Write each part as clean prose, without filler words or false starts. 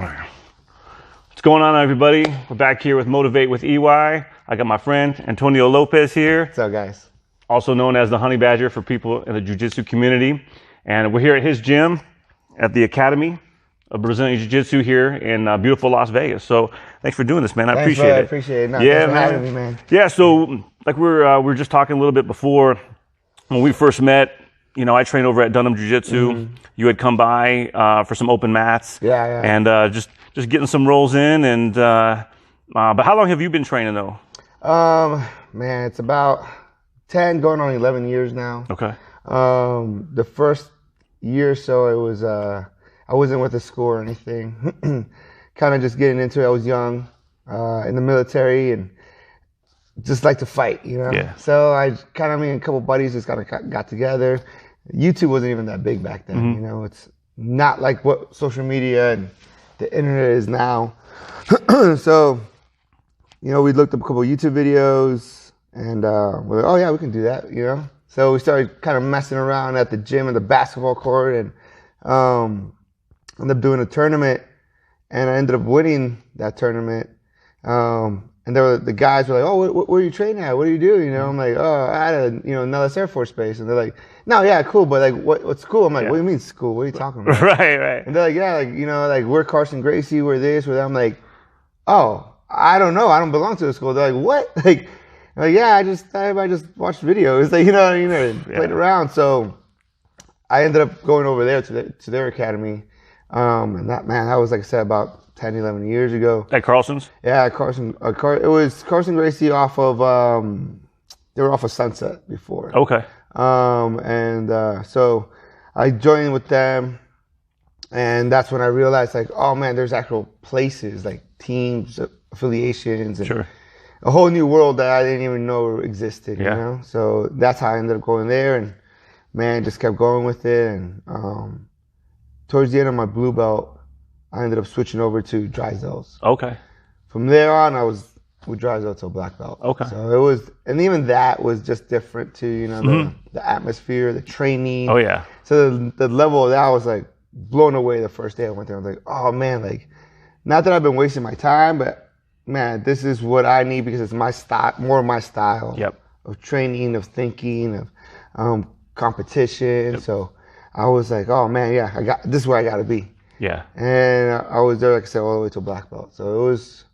All right. What's going on, everybody? We're back here with Motivate with EY. I got my friend Antonio Lopez here. What's up, guys? Also known as the Honeybadger for people in the jiu-jitsu community. And we're here at his gym at the Academy of Brazilian Jiu-jitsu here in beautiful Las Vegas. So thanks for doing this, man. I appreciate it. I appreciate it. No, yeah, thanks for man. having me, man. Yeah, so like we were just talking a little bit before when we first met. You know, I trained over at Dunham Jiu-Jitsu. Mm-hmm. You had come by for some open mats. Yeah. And just getting some rolls in. And but how long have you been training though? Man, it's about 10, going on 11 years now. Okay. The first year or so, it was I wasn't with a school or anything. Kind of just getting into it. I was young, in the military, and just like to fight, you know. Yeah. So I kind of, me and a couple buddies just got together. YouTube wasn't even that big back then, mm-hmm. you know. It's not like what social media and the internet is now. So, you know, we looked up a couple YouTube videos, and we're like, oh yeah, we can do that, you know. So we started kind of messing around at the gym and the basketball court, and ended up doing a tournament, and I ended up winning that tournament. And the guys were like, oh, where are you training at? What do you do? You know, I'm like, oh, I had a, Nellis Air Force Base. And they're like, no, yeah, cool, but like, what's cool? I'm like, What do you mean school? What are you talking about? Right. And they're like, yeah, like, we're Carson Gracie, we're this, we're that. I'm like, oh, I don't know. I don't belong to a school. They're like, what? Like, yeah, I just watched videos, like, and played around. So I ended up going over there to their academy. And that was, like I said, about 10, 11 years ago. At Carlson's? Yeah, Carson. It was Carson Gracie off of, they were off of Sunset before. Okay. So I joined with them, and that's when I realized, like, oh man, there's actual places, like teams, affiliations, and sure. a whole new world that I didn't even know existed, yeah. you know? So that's how I ended up going there, and man, just kept going with it. And towards the end of my blue belt, I ended up switching over to Drysdale's. Okay. From there on, I was with Drysdale till black belt. Okay. So it was, and even that was just different too, mm-hmm. the atmosphere, the training. Oh yeah. So the level of that, I was like blown away the first day I went there. I was like, oh man, like, not that I've been wasting my time, but man, this is what I need because it's my style, more of my style. Yep. Of training, of thinking, of competition. Yep. So I was like, oh man, yeah, this is where I got to be. Yeah. And I was there, like I said, all the way to black belt. So it was,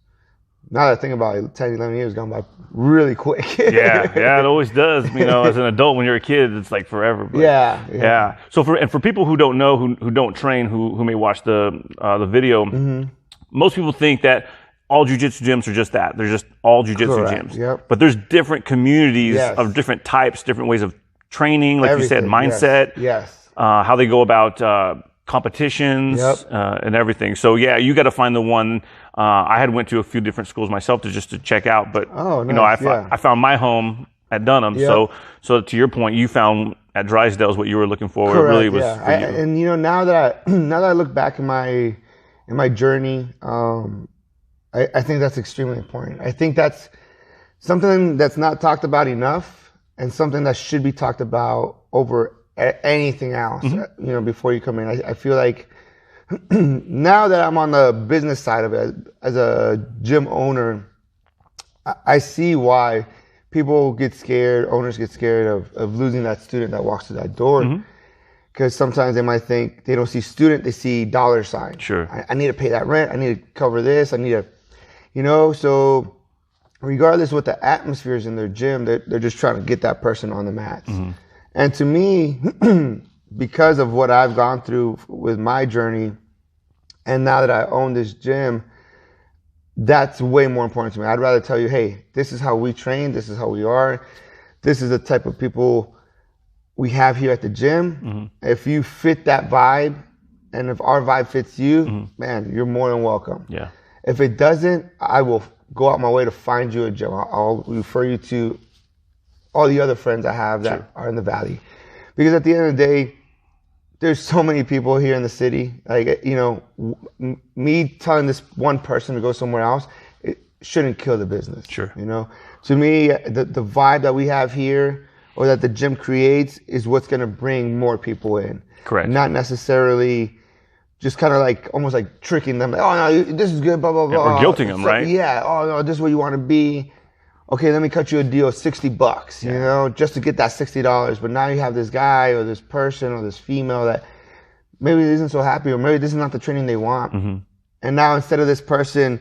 now that I think about it, 10, 11 years gone by really quick. yeah, it always does. As an adult, when you're a kid, it's like forever. But yeah. So for people who don't know, who don't train, who may watch the video, mm-hmm. most people think that all jiu-jitsu gyms are just that. They're just all jiu-jitsu gyms. Yep. But there's different communities yes. of different types, different ways of training, like everything. You said, mindset. Yes. How they go about competitions yep. And everything. So yeah, you got to find the one. I had went to a few different schools myself to check out, but nice. I found my home at Dunham. Yep. So to your point, you found at Drysdale's what you were looking for. Correct, it really was yeah. for you. And now that I look back in my journey, I think that's extremely important. I think that's something that's not talked about enough, and something that should be talked about over anything else, mm-hmm. Before you come in. I feel like now that I'm on the business side of it, as a gym owner, I see why people get scared, owners get scared of losing that student that walks through that door. Mm-hmm. Because sometimes they might think they don't see student, they see dollar sign. Sure. I need to pay that rent, I need to cover this, I need to, so regardless what the atmosphere is in their gym, they're just trying to get that person on the mats. Mm-hmm. And to me, because of what I've gone through with my journey, and now that I own this gym, that's way more important to me. I'd rather tell you, hey, this is how we train, this is how we are, this is the type of people we have here at the gym. Mm-hmm. If you fit that vibe, and if our vibe fits you, mm-hmm. man, you're more than welcome. Yeah. If it doesn't, I will go out my way to find you a gym. I'll refer you to all the other friends I have that sure. are in the Valley. Because at the end of the day, there's so many people here in the city. Like, me telling this one person to go somewhere else, it shouldn't kill the business. Sure. To me, the vibe that we have here, or that the gym creates, is what's going to bring more people in. Correct. Not necessarily just kind of like almost like tricking them. Like, oh no, this is good, blah blah blah. Or guilting them, right? Yeah. Oh no, this is where you want to be. Okay, let me cut you a deal, $60, you know, just to get that $60. But now you have this guy or this person or this female that maybe isn't so happy, or maybe this is not the training they want. And now instead of this person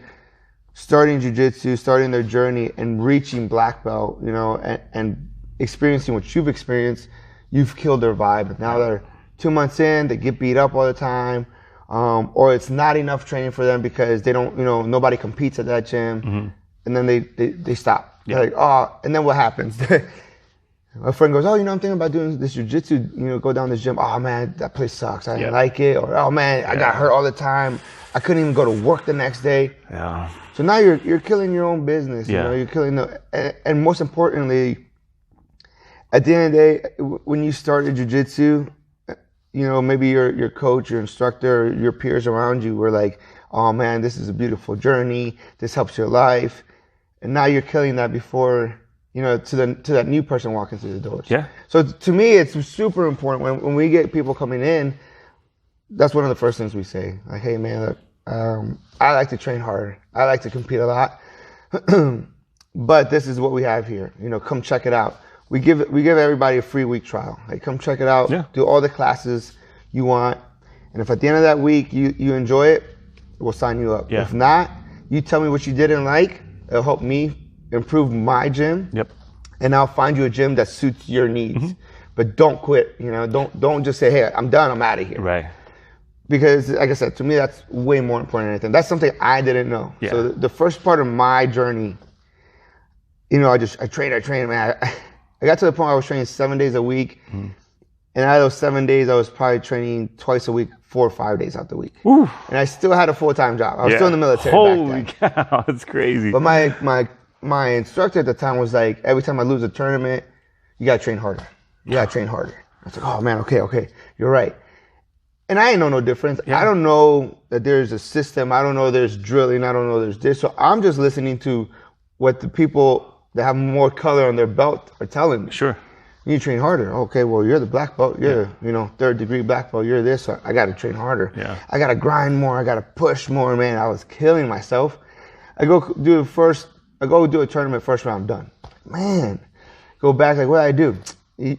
starting jiu-jitsu, starting their journey and reaching black belt, you know, and experiencing what you've experienced, you've killed their vibe. And now they're 2 months in, they get beat up all the time, or it's not enough training for them because they don't, you know, nobody competes at that gym, and then they stop. They're like, oh, and then what happens? My friend goes, oh, you know, I'm thinking about doing this jiu-jitsu, you know, go down this gym. Oh man, that place sucks. I didn't like it. Or, oh man, I got hurt all the time. I couldn't even go to work the next day. Yeah. So now you're killing your own business. You know, you're killing and most importantly, at the end of the day, when you started jiu-jitsu, you know, maybe your coach, your instructor, your peers around you were like, oh man, this is a beautiful journey. This helps your life. And now you're killing that before, you know, to that new person walking through the doors. Yeah. So to me, it's super important when we get people coming in. That's one of the first things we say. Like, hey man, look, I like to train harder. I like to compete a lot, but this is what we have here. You know, come check it out. We give everybody a free week trial. Like, come check it out. Yeah. Do all the classes you want, and if at the end of that week you enjoy it, we'll sign you up. Yeah. If not, you tell me what you didn't like. It'll help me improve my gym. Yep. And I'll find you a gym that suits your needs. But don't quit. You know, don't just say, hey, I'm done. I'm out of here. Right. Because, like I said, to me, that's way more important than anything. That's something I didn't know. Yeah. So the first part of my journey, you know, I trained, man. I got to the point where I was training 7 days a week. And out of those 7 days, I was probably training twice a week, 4 or 5 days out the week. Oof. And I still had a full-time job. I was still in the military. Holy cow, that's crazy. But my instructor at the time was like, every time I lose a tournament, you gotta train harder. You gotta train harder. I was like, oh man, okay, you're right. And I ain't know no difference. Yeah. I don't know that there's a system. I don't know there's drilling. I don't know there's this. So I'm just listening to what the people that have more color on their belt are telling me. Sure. You need to train harder. Okay, well, you're the black belt. You're, you know, 3rd degree black belt. You're this. So I got to train harder. Yeah. I got to grind more. I got to push more, man. I was killing myself. I go do a tournament first round, done. Man, go back, like, what did I do?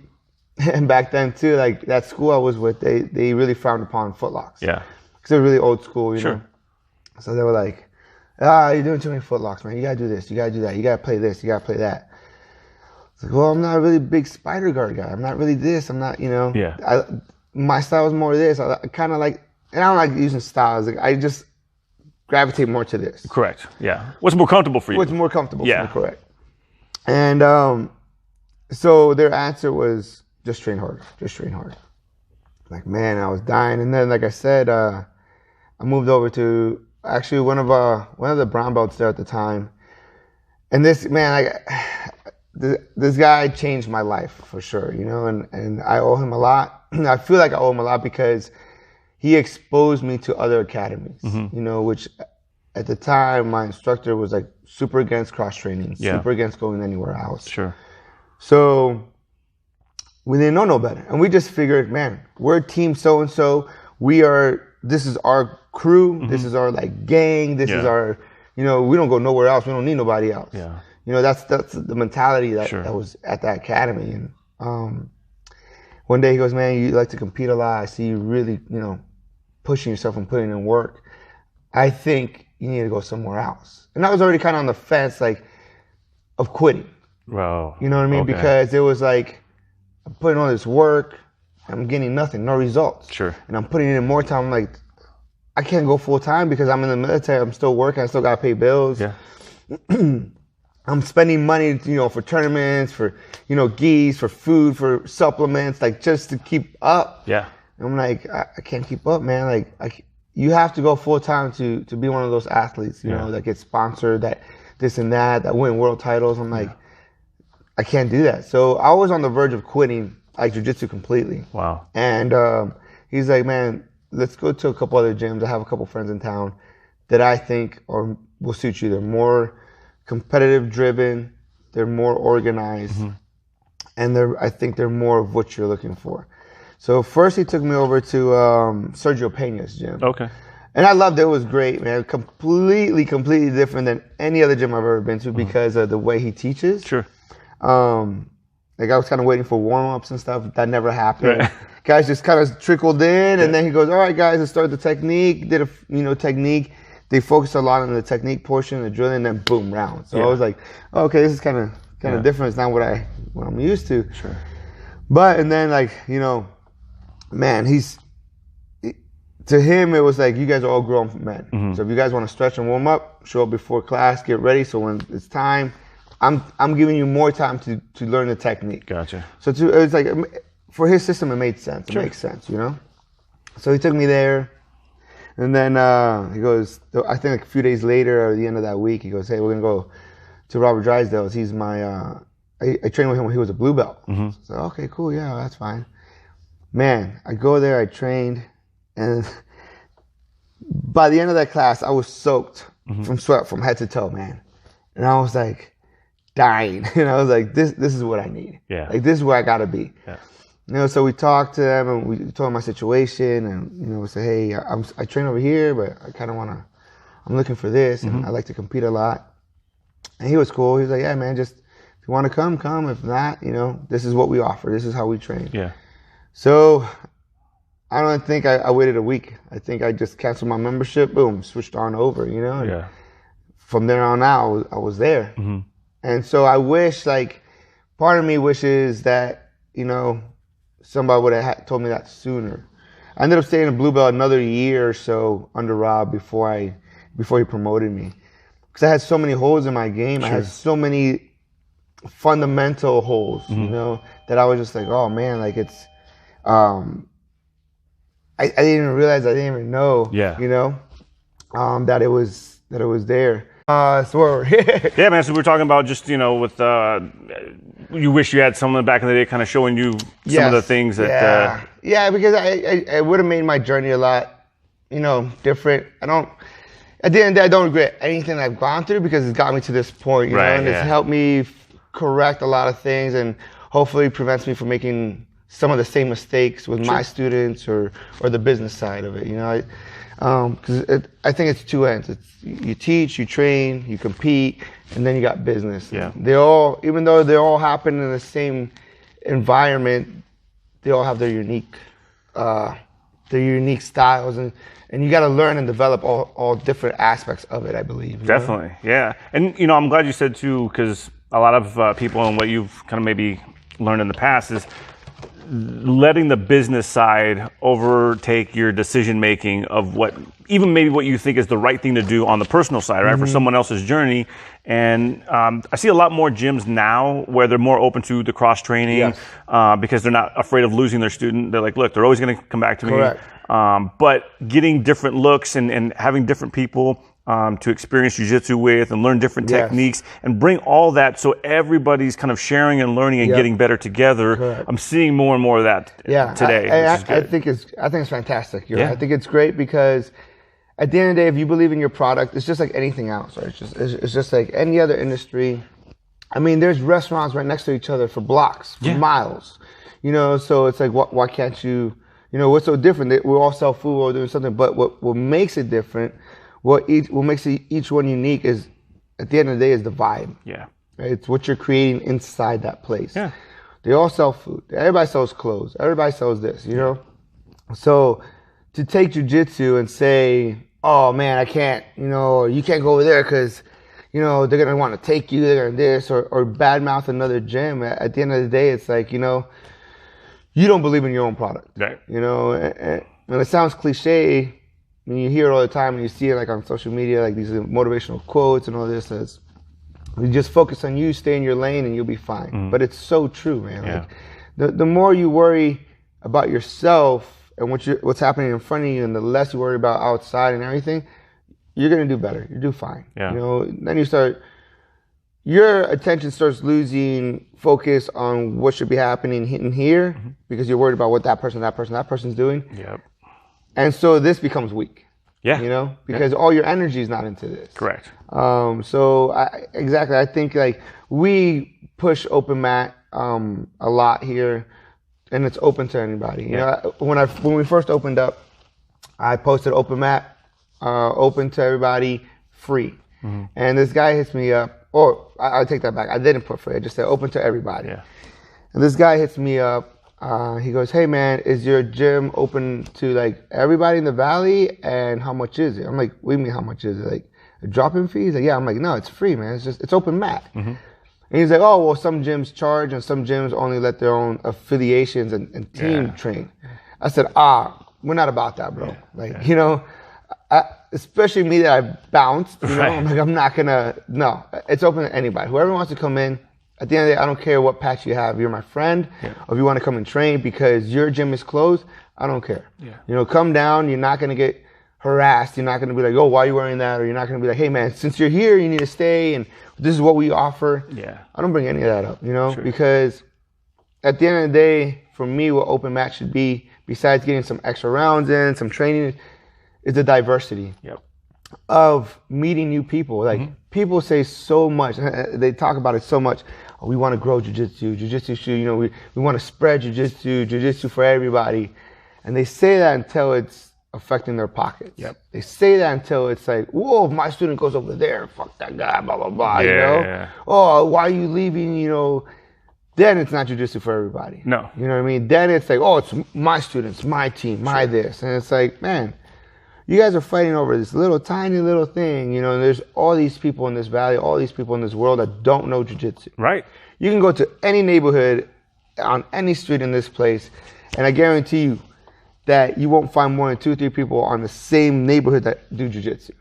And back then, too, like, that school I was with, they really frowned upon footlocks. Yeah. Because they're really old school, you know? So they were like, you're doing too many footlocks, man. You got to do this. You got to do that. You got to play this. You got to play that. It's like, well, I'm not a really big spider guard guy. I'm not really this. I'm not, you know. Yeah. My style is more this. I kind of like, and I don't like using styles. Like, I just gravitate more to this. Correct. Yeah. What's more comfortable for you? What's more comfortable for me, correct. And so their answer was, just train harder. Just train harder. Like, man, I was dying. And then, like I said, I moved over to actually one of the brown belts there at the time. And this, man, this guy changed my life for sure, you know, and I owe him a lot. I feel like I owe him a lot because he exposed me to other academies, you know, which at the time my instructor was like super against cross training, super against going anywhere else. Sure. So we didn't know no better. And we just figured, man, we're team so-and-so. This is our crew. This is our like gang. This is our, you know, we don't go nowhere else. We don't need nobody else. Yeah. You know, that's the mentality that was at that academy. And one day he goes, man, you like to compete a lot. I see you really, you know, pushing yourself and putting in work. I think you need to go somewhere else. And I was already kind of on the fence, like, of quitting. Wow. You know what I mean? Okay. Because it was like, I'm putting all this work, I'm getting nothing, no results. Sure. And I'm putting in more time. I'm like, I can't go full time because I'm in the military. I'm still working. I still got to pay bills. Yeah. I'm spending money, you know, for tournaments, for, you know, gis, for food, for supplements, like just to keep up. Yeah. And I'm like, I can't keep up, man. Like, you have to go full time to be one of those athletes, you know, that get sponsored, that this and that win world titles. I'm like, I can't do that. So I was on the verge of quitting like jiu-jitsu completely. Wow. And he's like, man, let's go to a couple other gyms. I have a couple friends in town that I think will suit you. They're more competitive driven, they're more organized, and I think they're more of what you're looking for. So first he took me over to Sergio Pena's gym. Okay. And I loved it. It was great, man. Completely different than any other gym I've ever been to because of the way he teaches. Sure. Like I was kind of waiting for warm-ups and stuff. That never happened. Right. Guys just kind of trickled in, and then he goes, all right, guys, let's start the technique. Did a technique. They focused a lot on the technique portion, the drilling, and then boom, round. So I was like, oh, okay, this is kind of different. It's not what I'm used to. Sure. But, and then like, man, to him, it was like, you guys are all grown men. Mm-hmm. So if you guys want to stretch and warm up, show up before class, get ready. So when it's time, I'm giving you more time to learn the technique. Gotcha. So it was like, for his system, it made sense. It makes sense, So he took me there. And then he goes, I think like a few days later, or the end of that week, he goes, hey, we're going to go to Robert Drysdale's. He's my, I trained with him when he was a blue belt. Mm-hmm. So, okay, cool, yeah, that's fine. Man, I go there, I trained, and by the end of that class, I was soaked from sweat from head to toe, man. And I was like dying. And I was like, this is what I need. Yeah. Like, this is where I got to be. Yeah. So we talked to them and we told him my situation and, we said, hey, I train over here, but I kind of I'm looking for this and I like to compete a lot. And he was cool. He was like, yeah, man, just if you want to come. If not, this is what we offer. This is how we train. Yeah. So I don't think I waited a week. I think I just canceled my membership, boom, switched on over, And yeah. From there on out, I was there. Mm-hmm. And so I wish, like, part of me wishes that, somebody would have told me that sooner. I ended up staying in blue belt another year or so under Rob before he promoted me, because I had so many holes in my game. Sure. I had so many fundamental holes, that I was just like, oh man, like it's, I didn't even realize, I didn't even know, that it was there. So yeah, man. So we're talking about just with you wish you had someone back in the day kind of showing you some of the things that. Yeah, because I would have made my journey a lot, different. At the end of the day, I don't regret anything I've gone through because it's got me to this point, and it's helped me correct a lot of things and hopefully prevents me from making some of the same mistakes with my students or the business side of it, because I think it's two ends. It's you teach, you train, you compete, and then you got business. Yeah. They all, even though they all happen in the same environment, they all have their unique styles, and you got to learn and develop all different aspects of it, I believe. Definitely, yeah. And I'm glad you said too, because a lot of people and what you've kind of maybe learned in the past is letting the business side overtake your decision making of what you think is the right thing to do on the personal side, right? For someone else's journey. And I see a lot more gyms now where they're more open to the cross training because they're not afraid of losing their student. They're like, look, they're always going to come back to me. But getting different looks and having different people to experience jiu-jitsu with and learn different techniques and bring all that so everybody's kind of sharing and learning and getting better together. I'm seeing more and more of that today. I think it's fantastic. I think it's great because at the end of the day, if you believe in your product, it's just like anything else. Right? It's just like any other industry. I mean, there's restaurants right next to each other for blocks, for miles. So it's like, why can't you? What's so different? We all sell food, we're all doing something, but what makes it different? What makes each one unique is, at the end of the day, is the vibe. Yeah. Right? It's what you're creating inside that place. Yeah. They all sell food. Everybody sells clothes. Everybody sells this, So to take jiu-jitsu and say, oh man, I can't, you can't go over there because, they're going to want to take you, they're going to this, or badmouth another gym. At the end of the day, it's like, you don't believe in your own product. Right. And it sounds cliche. I mean, you hear it all the time and you see it like on social media, like these motivational quotes and all this. You just focus on you, stay in your lane, and you'll be fine. But it's so true, man. Yeah. Like the more you worry about yourself and what's happening in front of you, and the less you worry about outside and everything, you're gonna do better. You do fine. Yeah. Then your attention starts losing focus on what should be happening in here because you're worried about what that person's doing. Yep. And so this becomes weak. Yeah. Because all your energy is not into this. Correct. So I think like we push open mat a lot here. and it's open to anybody. You know, when we first opened up, I posted open mat, open to everybody, free. And this guy hits me up. Or I take that back. I didn't put free. I just said open to everybody. Yeah. And this guy hits me up. He goes, "Hey man, is your gym open to like everybody in the valley? And how much is it?" I'm like, "What do you mean how much is it? Like a drop-in fee?" He's like, "Yeah." I'm like, "No, it's free, man. It's open mat." And he's like, "Oh, well, some gyms charge and some gyms only let their own affiliations and team train." I said, "We're not about that, bro. You know, especially me that I bounced, you know, I'm like, I'm not gonna, no, it's open to anybody. Whoever wants to come in, at the end of the day, I don't care what patch you have. You're my friend, or if you want to come and train because your gym is closed, I don't care. You know, come down, you're not gonna get harassed. You're not gonna be like, "Oh, why are you wearing that?" Or you're not gonna be like, "Hey man, since you're here, you need to stay and this is what we offer." I don't bring any of that up, you know, because at the end of the day, for me, what open mat should be, besides getting some extra rounds in, some training, is the diversity of meeting new people. Like people say so much, they talk about it so much. "Oh, we want to grow jiu-jitsu. Jiu-jitsu should, you know, we want to spread jiu-jitsu for everybody." And they say that until it's affecting their pockets. They say that until it's like, "Whoa, if my student goes over there, fuck that guy, blah, blah, blah," you know? "Oh, why are you leaving?" You know, then it's not jiu-jitsu for everybody. No. You know what I mean? Then it's like, "Oh, it's my students, my team, my this." And it's like, man, you guys are fighting over this little, tiny little thing, you know, and there's all these people in this valley, all these people in this world that don't know jiu-jitsu. You can go to any neighborhood, on any street in this place, and I guarantee you that you won't find more than 2 or 3 people on the same neighborhood that do jiu-jitsu.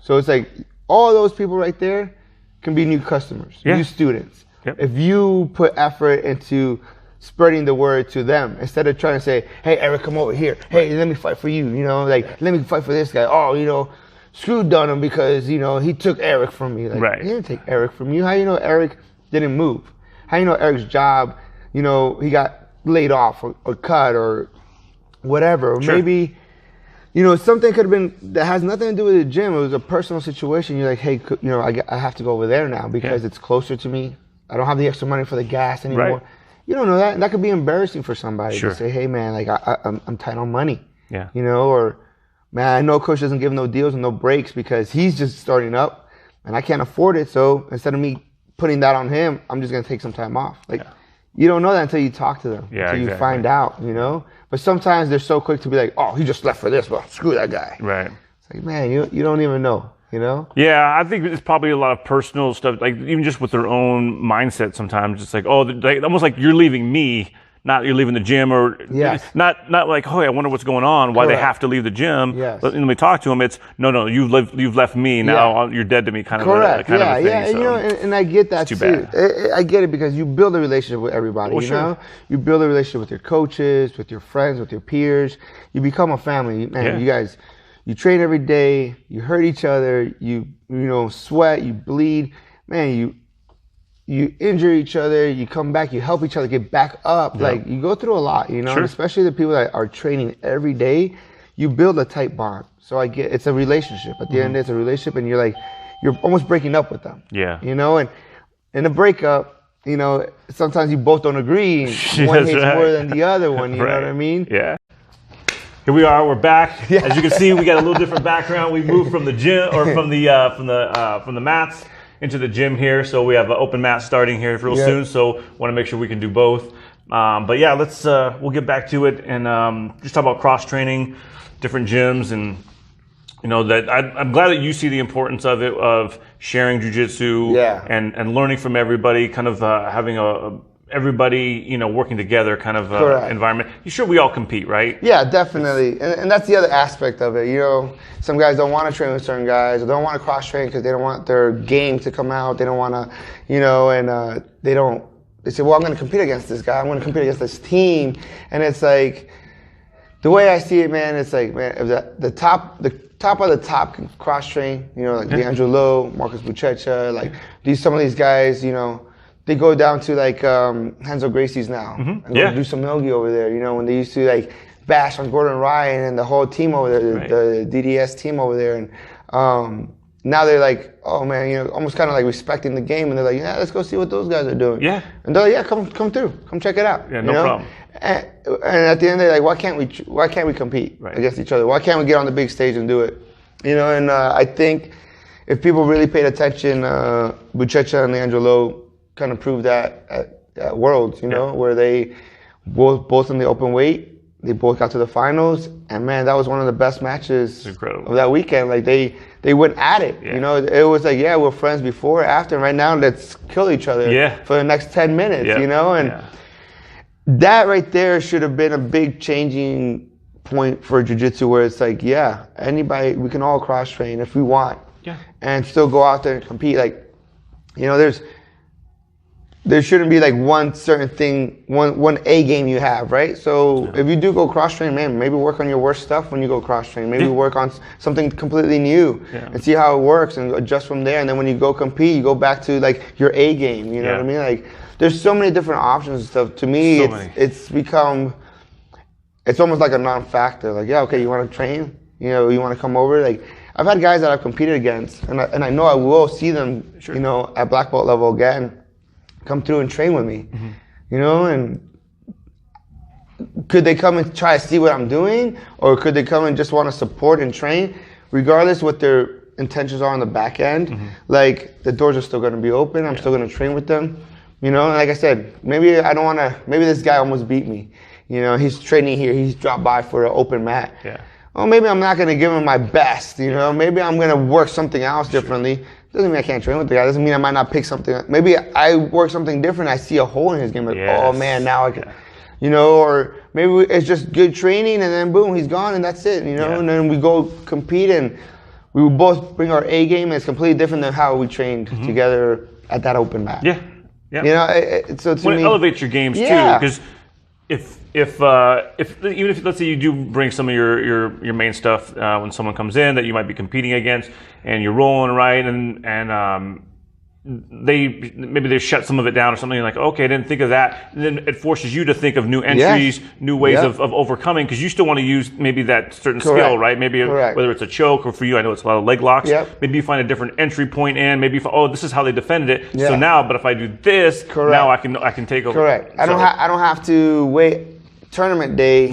So it's like, all those people right there can be new customers, new students. If you put effort into spreading the word to them instead of trying to say, "Hey, Eric, come over here. Hey, let me fight for you. You know, like, let me fight for this guy. Oh, you know, screw Dunham because, you know, he took Eric from me." Like, he didn't take Eric from you. How you know Eric didn't move? How you know Eric's job, you know, he got laid off or cut or whatever? Or maybe, you know, something could have been that has nothing to do with the gym. It was a personal situation. You're like, "Hey, you know, I have to go over there now because it's closer to me. I don't have the extra money for the gas anymore." You don't know that. And that could be embarrassing for somebody to say, "Hey, man, like I'm tight on money." You know, or, "Man, I know coach doesn't give no deals and no breaks because he's just starting up and I can't afford it. So instead of me putting that on him, I'm just going to take some time off." Like, you don't know that until you talk to them, until you find out, you know? But sometimes they're so quick to be like, "Oh, he just left for this. Well, screw that guy." It's like, man, you don't even know. You know? I think it's probably a lot of personal stuff, like even just with their own mindset sometimes. It's like, oh, almost like you're leaving me, not you're leaving the gym, or not like, "Oh, I wonder what's going on, why they have to leave the gym." Let me talk to them. It's, no, you've left me, now you're dead to me, kind of a thing. And, you know, and I get that too. I get it because you build a relationship with everybody, you know? You build a relationship with your coaches, with your friends, with your peers. You become a family. Man, you guys, you train every day, you hurt each other, you know, sweat, you bleed. Man, you injure each other, you come back, you help each other get back up. Like, you go through a lot, you know, especially the people that are training every day, you build a tight bond. So I get, it's a relationship. At the end of the day, it's a relationship, and you're almost breaking up with them. You know, and in a breakup, you know, sometimes you both don't agree. One hates more than the other one, you know what I mean? Here we are. We're back. As you can see, we got a little different background. We moved from the gym, or from the mats into the gym here. So we have an open mat starting here real soon. So want to make sure we can do both. But yeah, we'll get back to it and just talk about cross training, different gyms, and you know that I'm glad that you see the importance of it, of sharing jiu-jitsu and learning from everybody, kind of having everybody, you know, working together kind of environment. You sure we all compete, right? Yeah, definitely. And that's the other aspect of it. You know, some guys don't want to train with certain guys, or they don't want to cross train because they don't want their game to come out. They don't want to, you know, and they say, "Well, I'm going to compete against this guy. I'm going to compete against this team." And it's like, the way I see it, man, it's like, man, if the top of the top can cross train, you know, like D'Angelo, Marcus Buchecha, like some of these guys, you know, they go down to like Renzo Gracie's now and go do some nogi over there. You know, when they used to like bash on Gordon Ryan and the whole team over there, the DDS team over there, and now they're like, oh man, you know, almost kind of like respecting the game, and they're like, yeah, let's go see what those guys are doing. Yeah. And they're like, yeah, come through, come check it out. Yeah, no problem. And at the end, they're like, why can't we compete against each other? Why can't we get on the big stage and do it? You know, and I think if people really paid attention, Buchecha and Leandro Lo kind of proved that at Worlds, you know, where they both in the open weight, they both got to the finals, and man, that was one of the best matches of that weekend. Like they went at it, you know. It was like, yeah, we're friends before, after, and right now let's kill each other for the next 10 minutes, you know. And that right there should have been a big changing point for jiu-jitsu, where it's like, yeah, anybody, we can all cross train if we want, and still go out there and compete. Like, you know, there shouldn't be like one certain thing, one A game you have, right? So if you do go cross train, man, maybe work on your worst stuff when you go cross train. Maybe work on something completely new and see how it works and adjust from there. And then when you go compete, you go back to like your A game. You know what I mean? Like, there's so many different options and stuff. To me, it's become, it's almost like a non-factor. Like, yeah, okay, you want to train? You know, you want to come over? Like, I've had guys that I've competed against, and I know I will see them, you know, at black belt level again, come through and train with me, you know, and could they come and try to see what I'm doing, or could they come and just want to support and train? Regardless what their intentions are on the back end, like, the doors are still going to be open. I'm still going to train with them, you know. And like I said, maybe I don't want to, maybe this guy almost beat me, you know, he's training here, he's dropped by for an open mat. Well, maybe I'm not going to give him my best, you know, maybe I'm going to work something else differently. Doesn't mean I can't train with the guy. Doesn't mean I might not pick something. Maybe I work something different. I see a hole in his game. Like, oh man, now I can, you know, or maybe it's just good training, and then boom, he's gone, and that's it, you know. And then we go compete, and we will both bring our A game, and it's completely different than how we trained together at that open mat. You know, so to me, it elevates your games too, because if even if let's say you do bring some of your main stuff when someone comes in that you might be competing against, and you're rolling right, and they shut some of it down or something, like, okay, I didn't think of that, and then it forces you to think of new entries, new ways of overcoming, because you still want to use maybe that certain skill, right? Maybe whether it's a choke, or for you, I know it's a lot of leg locks. Maybe you find a different entry point in. Maybe this is how they defended it. So now, but if I do this, now I can take over. I don't have to wait tournament day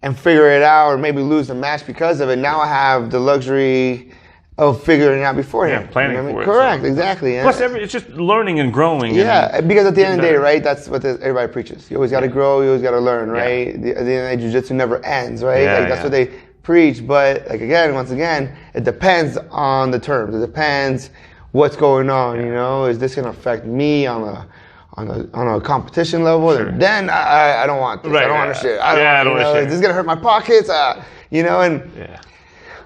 and figure it out, or maybe lose the match because of it. Now I have the luxury of figuring it out beforehand. Planning for it. Correct, exactly. Plus, it's just learning and growing. Because at the end of the day, right, that's what everybody preaches. You always got to grow, you always got to learn, right? At the end of the day, jiu-jitsu never ends, right? That's what they preach. But like, once again, it depends on the terms. It depends what's going on, you know? Is this going to affect me on a competition level? Then I don't want this. I don't want to shit. I don't want to shit. Is this going to hurt my pockets? You know, and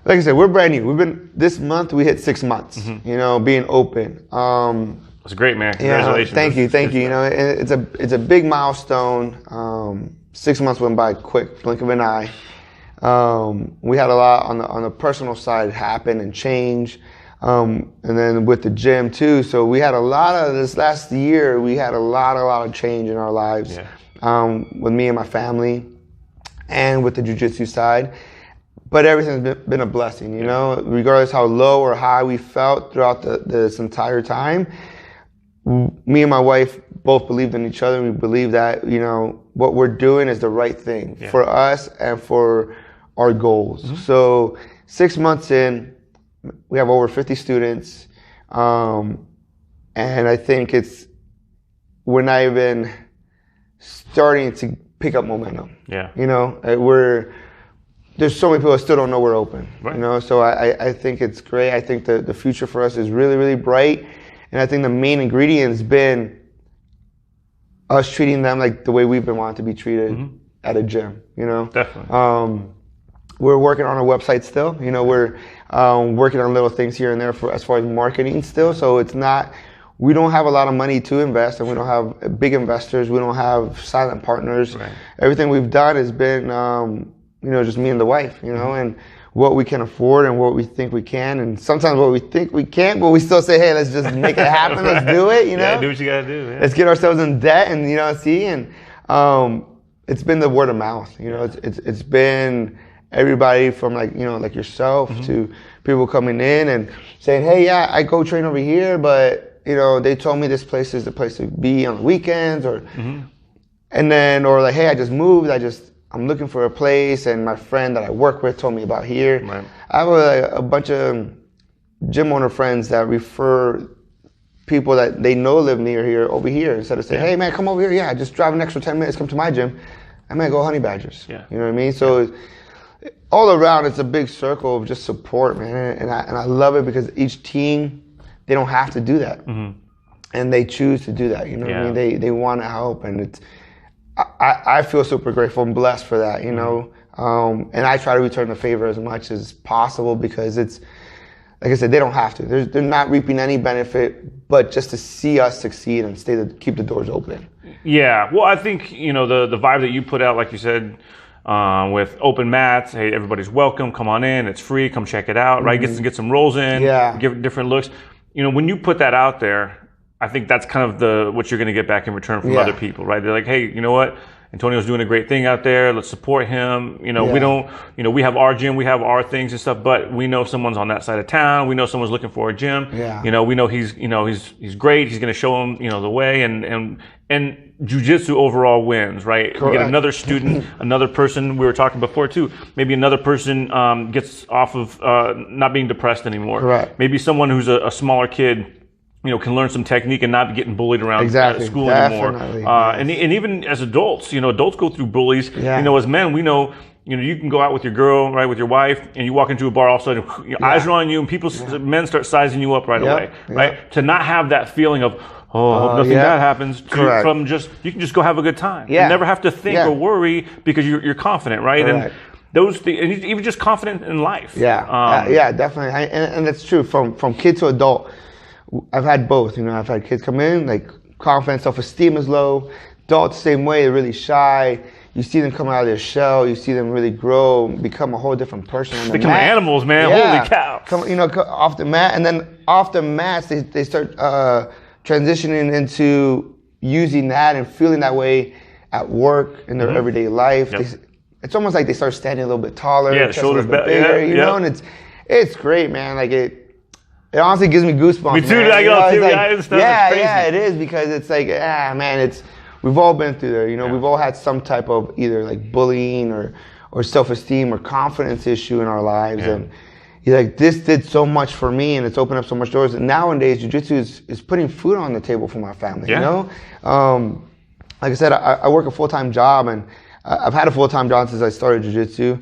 like I said, we're brand new. This month we hit 6 months, you know, being open. That's great, man. Congratulations. Thank you. You know, it's a big milestone. 6 months went by quick, blink of an eye. We had a lot on the personal side happen and change. And then with the gym too. So we had a lot of this last year, we had a lot of change in our lives. With me and my family, and with the jiu-jitsu side. But everything's been a blessing, you know, regardless how low or high we felt throughout this entire time. Me and my wife both believed in each other. We believe that, you know, what we're doing is the right thing for us and for our goals. So 6 months in, we have over 50 students. And I think we're not even starting to pick up momentum. You know, there's so many people that still don't know we're open, you know, so I think it's great. I think the future for us is really, really bright, and I think the main ingredient has been us treating them like the way we've been wanting to be treated at a gym, you know. Definitely. We're working on our website still, you know, we're working on little things here and there as far as marketing still, so it's not, we don't have a lot of money to invest, and we don't have big investors, we don't have silent partners. Everything we've done has been you know, just me and the wife, you know, and what we can afford and what we think we can, and sometimes what we think we can't, but we still say, hey, let's just make it happen, let's do it, you know. Do what you gotta do. Let's get ourselves in debt, and, you know, and it's been the word of mouth, you know, it's been everybody from like, you know, like yourself to people coming in and saying, hey, yeah, I go train over here, but, you know, they told me this place is the place to be on the weekends, or, and then, or like, hey, I just moved, I'm looking for a place, and my friend that I work with told me about here. Right. I have a bunch of gym owner friends that refer people that they know live near here over here, instead of saying, hey man, come over here, yeah, just drive an extra 10 minutes, come to my gym. I might go Honeybadgers. Yeah. You know what I mean? So all around, it's a big circle of just support, man. And I love it because each team, they don't have to do that. And they choose to do that, you know what I mean? They want to help, and it's, I feel super grateful and blessed for that, you know? And I try to return the favor as much as possible, because it's, like I said, they don't have to. They're not reaping any benefit, but just to see us succeed and keep the doors open. Yeah, well, I think, you know, the vibe that you put out, like you said, with open mats, hey, everybody's welcome, come on in, it's free, come check it out, right? Get some rolls in, give different looks. You know, when you put that out there, I think that's kind of what you're going to get back in return from other people, right? They're like, hey, you know what? Antonio's doing a great thing out there. Let's support him. You know, we don't, you know, we have our gym, we have our things and stuff, but we know someone's on that side of town. We know someone's looking for a gym. You know, we know he's great. He's going to show them, you know, the way, and jiu-jitsu overall wins, right? Correct. You get another student, another person, we were talking before too, maybe another person gets off of not being depressed anymore. Correct. Maybe someone who's a smaller kid, you know, can learn some technique and not be getting bullied around school anymore. And even as adults, you know, adults go through bullies. You know, as men, we know, you know, you can go out with your girl, right, with your wife, and you walk into a bar, all of a sudden, your eyes are on you, and men start sizing you up right away, right? To not have that feeling of, oh, hope nothing bad happens, from just, you can just go have a good time. You never have to think or worry, because you're confident, right? And those things, and even just confident in life. Yeah, definitely. And that's true, from kid to adult. I've had both, you know. I've had kids come in, like, confidence, self-esteem is low. Adults, same way, they're really shy. You see them come out of their shell. You see them really grow, become a whole different person on the become mat. Animals, man. Holy cow. Come, you know, off the mat, and then off the mats, they start transitioning into using that and feeling that way at work, in their everyday life. It's almost like they start standing a little bit taller. Yeah, shoulders bigger, you know, and it's great, man. Like, it honestly gives me goosebumps. Me too. Man. I go through that stuff. Yeah, it is, because it's like, man, we've all been through there. You know, we've all had some type of either like bullying or self-esteem or confidence issue in our lives, and you're like, this did so much for me, and it's opened up so much doors. And nowadays, jiu-jitsu is putting food on the table for my family. You know, like I said, I work a full-time job, and I've had a full-time job since I started jiu-jitsu.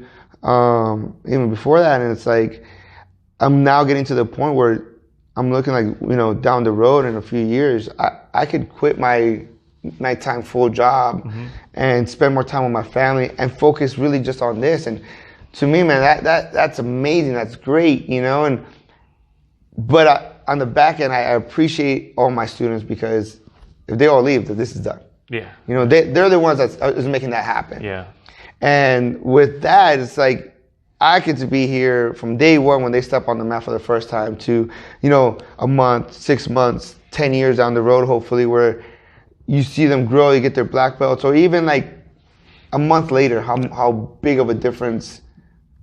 Even before that, and it's like, I'm now getting to the point where I'm looking like, you know, down the road in a few years, I could quit my nighttime full job and spend more time with my family and focus really just on this. And to me, man, that's amazing. That's great, you know. But on the back end, I appreciate all my students, because if they all leave, then this is done. You know, they're the ones that's making that happen. And with that, it's like, I get to be here from day one when they step on the mat for the first time to, you know, a month, 6 months, 10 years down the road, hopefully, where you see them grow, you get their black belts, or even like a month later, how big of a difference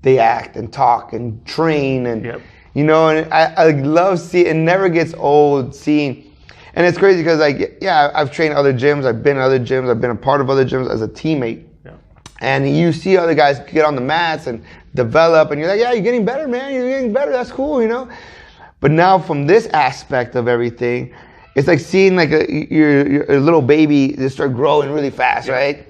they act and talk and train, and you know, and I love seeing it. Never gets old seeing. And it's crazy because, like, I've trained other gyms, I've been in other gyms, I've been a part of other gyms as a teammate. And you see other guys get on the mats and develop, and you're like, yeah, you're getting better, man. You're getting better. That's cool, you know. But now, from this aspect of everything, it's like seeing like your little baby just start growing really fast, right?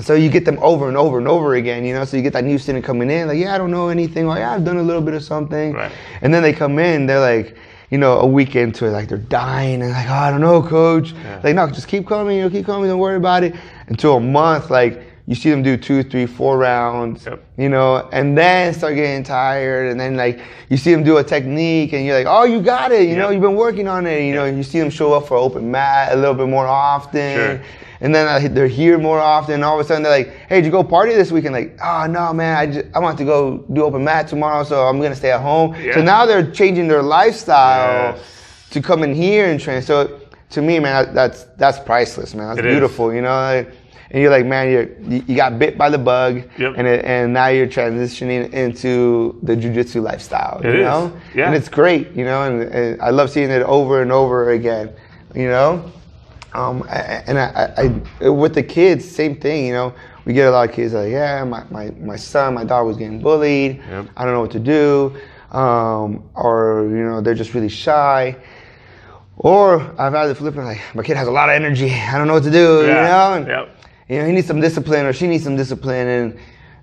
So you get them over and over and over again, you know. So you get that new student coming in, like, I don't know anything. Like, I've done a little bit of something. And then they come in, they're like, you know, a week into it, like, they're dying and like, I don't know, coach. Like, no, just keep coming, you know, keep coming. Don't worry about it. Until a month, like, you see them do 2, 3, 4 rounds, you know, and then start getting tired. And then, like, you see them do a technique, and you're like, oh, you got it. You know, you've been working on it. You know, you see them show up for open mat a little bit more often. And then they're here more often. And all of a sudden, they're like, hey, did you go party this weekend? Like, oh, no, man, I want to go do open mat tomorrow, so I'm going to stay at home. So now they're changing their lifestyle to come in here and train. So to me, man, that's priceless, man. That's beautiful, you know. and you're like, man, you got bit by the bug, Yep. and now you're transitioning into the jiu-jitsu lifestyle. It you is. know, Yeah. and it's great. You know, and I love seeing it over and over again. You know, and I with the kids, same thing. You know, we get a lot of kids like, yeah, my son, my daughter was getting bullied. Yep. I don't know what to do, or you know, they're just really shy. Or I've had the flip, like, my kid has a lot of energy. I don't know what to do, you know? And, you know, he needs some discipline or she needs some discipline.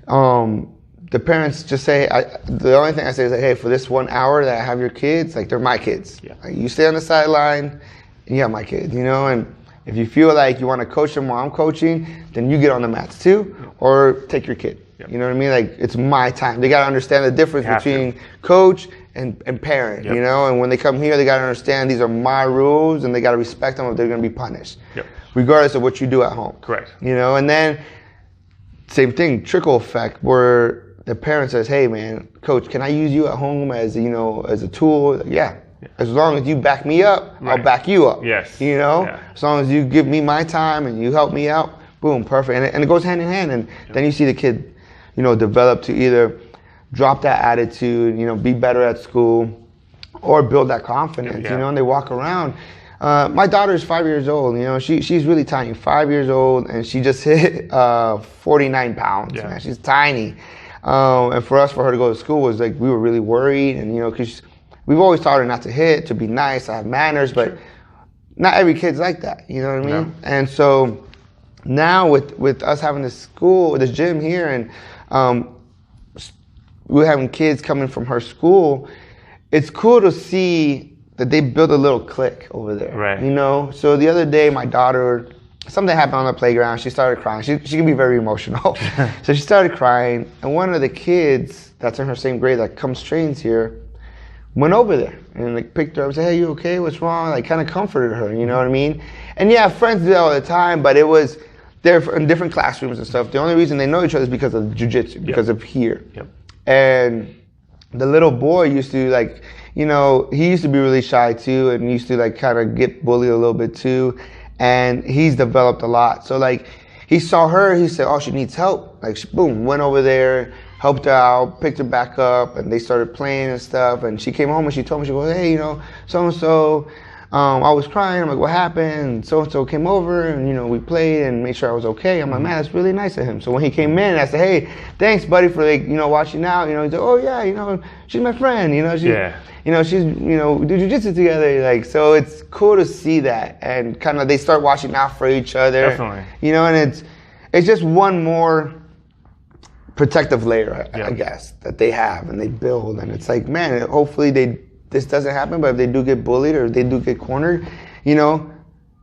And the parents just say, the only thing I say is, like, hey, for this 1 hour that I have your kids, like, they're my kids. Yeah. Like, you stay on the sideline and you have my kids, you know? And if you feel like you want to coach them while I'm coaching, then you get on the mats too, or take your kid. Yep. You know what I mean? Like, it's my time. They got to understand the difference between coach and parent, Yep. you know? And when they come here, they got to understand these are my rules and they got to respect them or they're going to be punished. Yep. Regardless of what you do at home. Correct. You know, and then same thing, trickle effect, where the parent says, hey man, coach, can I use you at home as, you know, as a tool? Like, yeah. As long as you back me up, I'll back you up. Yes. You know, Yeah. as long as you give me my time and you help me out, boom, perfect. And it goes hand in hand. And then you see the kid, you know, develop to either drop that attitude, you know, be better at school, or build that confidence, you know, and they walk around. My daughter is 5 years old, you know, she's really tiny, 5 years old, and she just hit 49 pounds, man. She's tiny. And for her to go to school was like, we were really worried, and, you know, because we've always taught her not to hit, to be nice, to have manners, but not every kid's like that, you know what I mean? No. And so now with us having this gym here, and we're having kids coming from her school, it's cool to see that they built a little clique over there. Right. You know? So the other day, my daughter, something happened on the playground. She started crying. She can be very emotional. So she started crying, and one of the kids that's in her same grade that trains here went over there and like picked her up and said, hey, you okay? What's wrong? Like kind of comforted her, you know what I mean? And yeah, friends do that all the time, but it was, they're in different classrooms and stuff. The only reason they know each other is because of jiu-jitsu, because of here. Yep. And the little boy used to, like, you know, he used to be really shy too, and used to like kind of get bullied a little bit too. And he's developed a lot. So like, he saw her, he said, oh, she needs help. Like, boom, went over there, helped her out, picked her back up, and they started playing and stuff. And she came home and she told me, she goes, hey, you know, so-and-so, I was crying. I'm like, what happened? And so-and-so came over, and, you know, we played and made sure I was okay. I'm like, man, that's really nice of him. So when he came in, I said, hey, thanks, buddy, for, like, you know, watching out. You know, he's like, oh, yeah, you know, she's my friend. You know, she's, you know, we do jiu-jitsu together. Like, so it's cool to see that. And kind of they start watching out for each other. Definitely. You know, and it's just one more protective layer, I guess, that they have and they build. And it's like, man, hopefully this doesn't happen, but if they do get bullied or if they do get cornered, you know,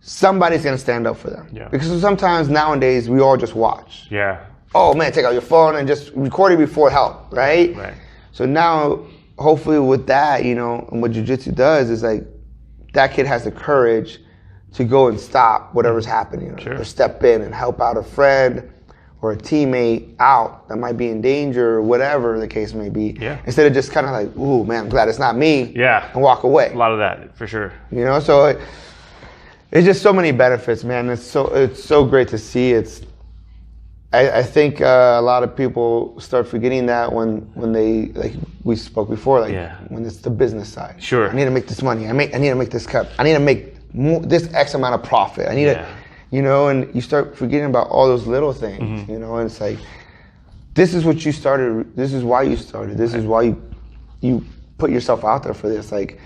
somebody's going to stand up for them. Yeah. Because sometimes nowadays we all just watch. Yeah. Oh, man, take out your phone and just record it before help, right? Right. So now, hopefully with that, you know, and what jiu-jitsu does is like, that kid has the courage to go and stop whatever's happening, or step in and help out a friend or a teammate out that might be in danger or whatever the case may be. Yeah. Instead of just kind of like, ooh, man, I'm glad it's not me. Yeah. And walk away. A lot of that, for sure. You know, so it's just so many benefits, man. It's so great to see. I think a lot of people start forgetting that when they, like we spoke before, like when it's the business side. Sure. I need to make this money. I need to make this cut. I need to make this X amount of profit. I need to, you know, and you start forgetting about all those little things, you know, and it's like, this is what you started. This is why you started. This is why you put yourself out there for this. Like,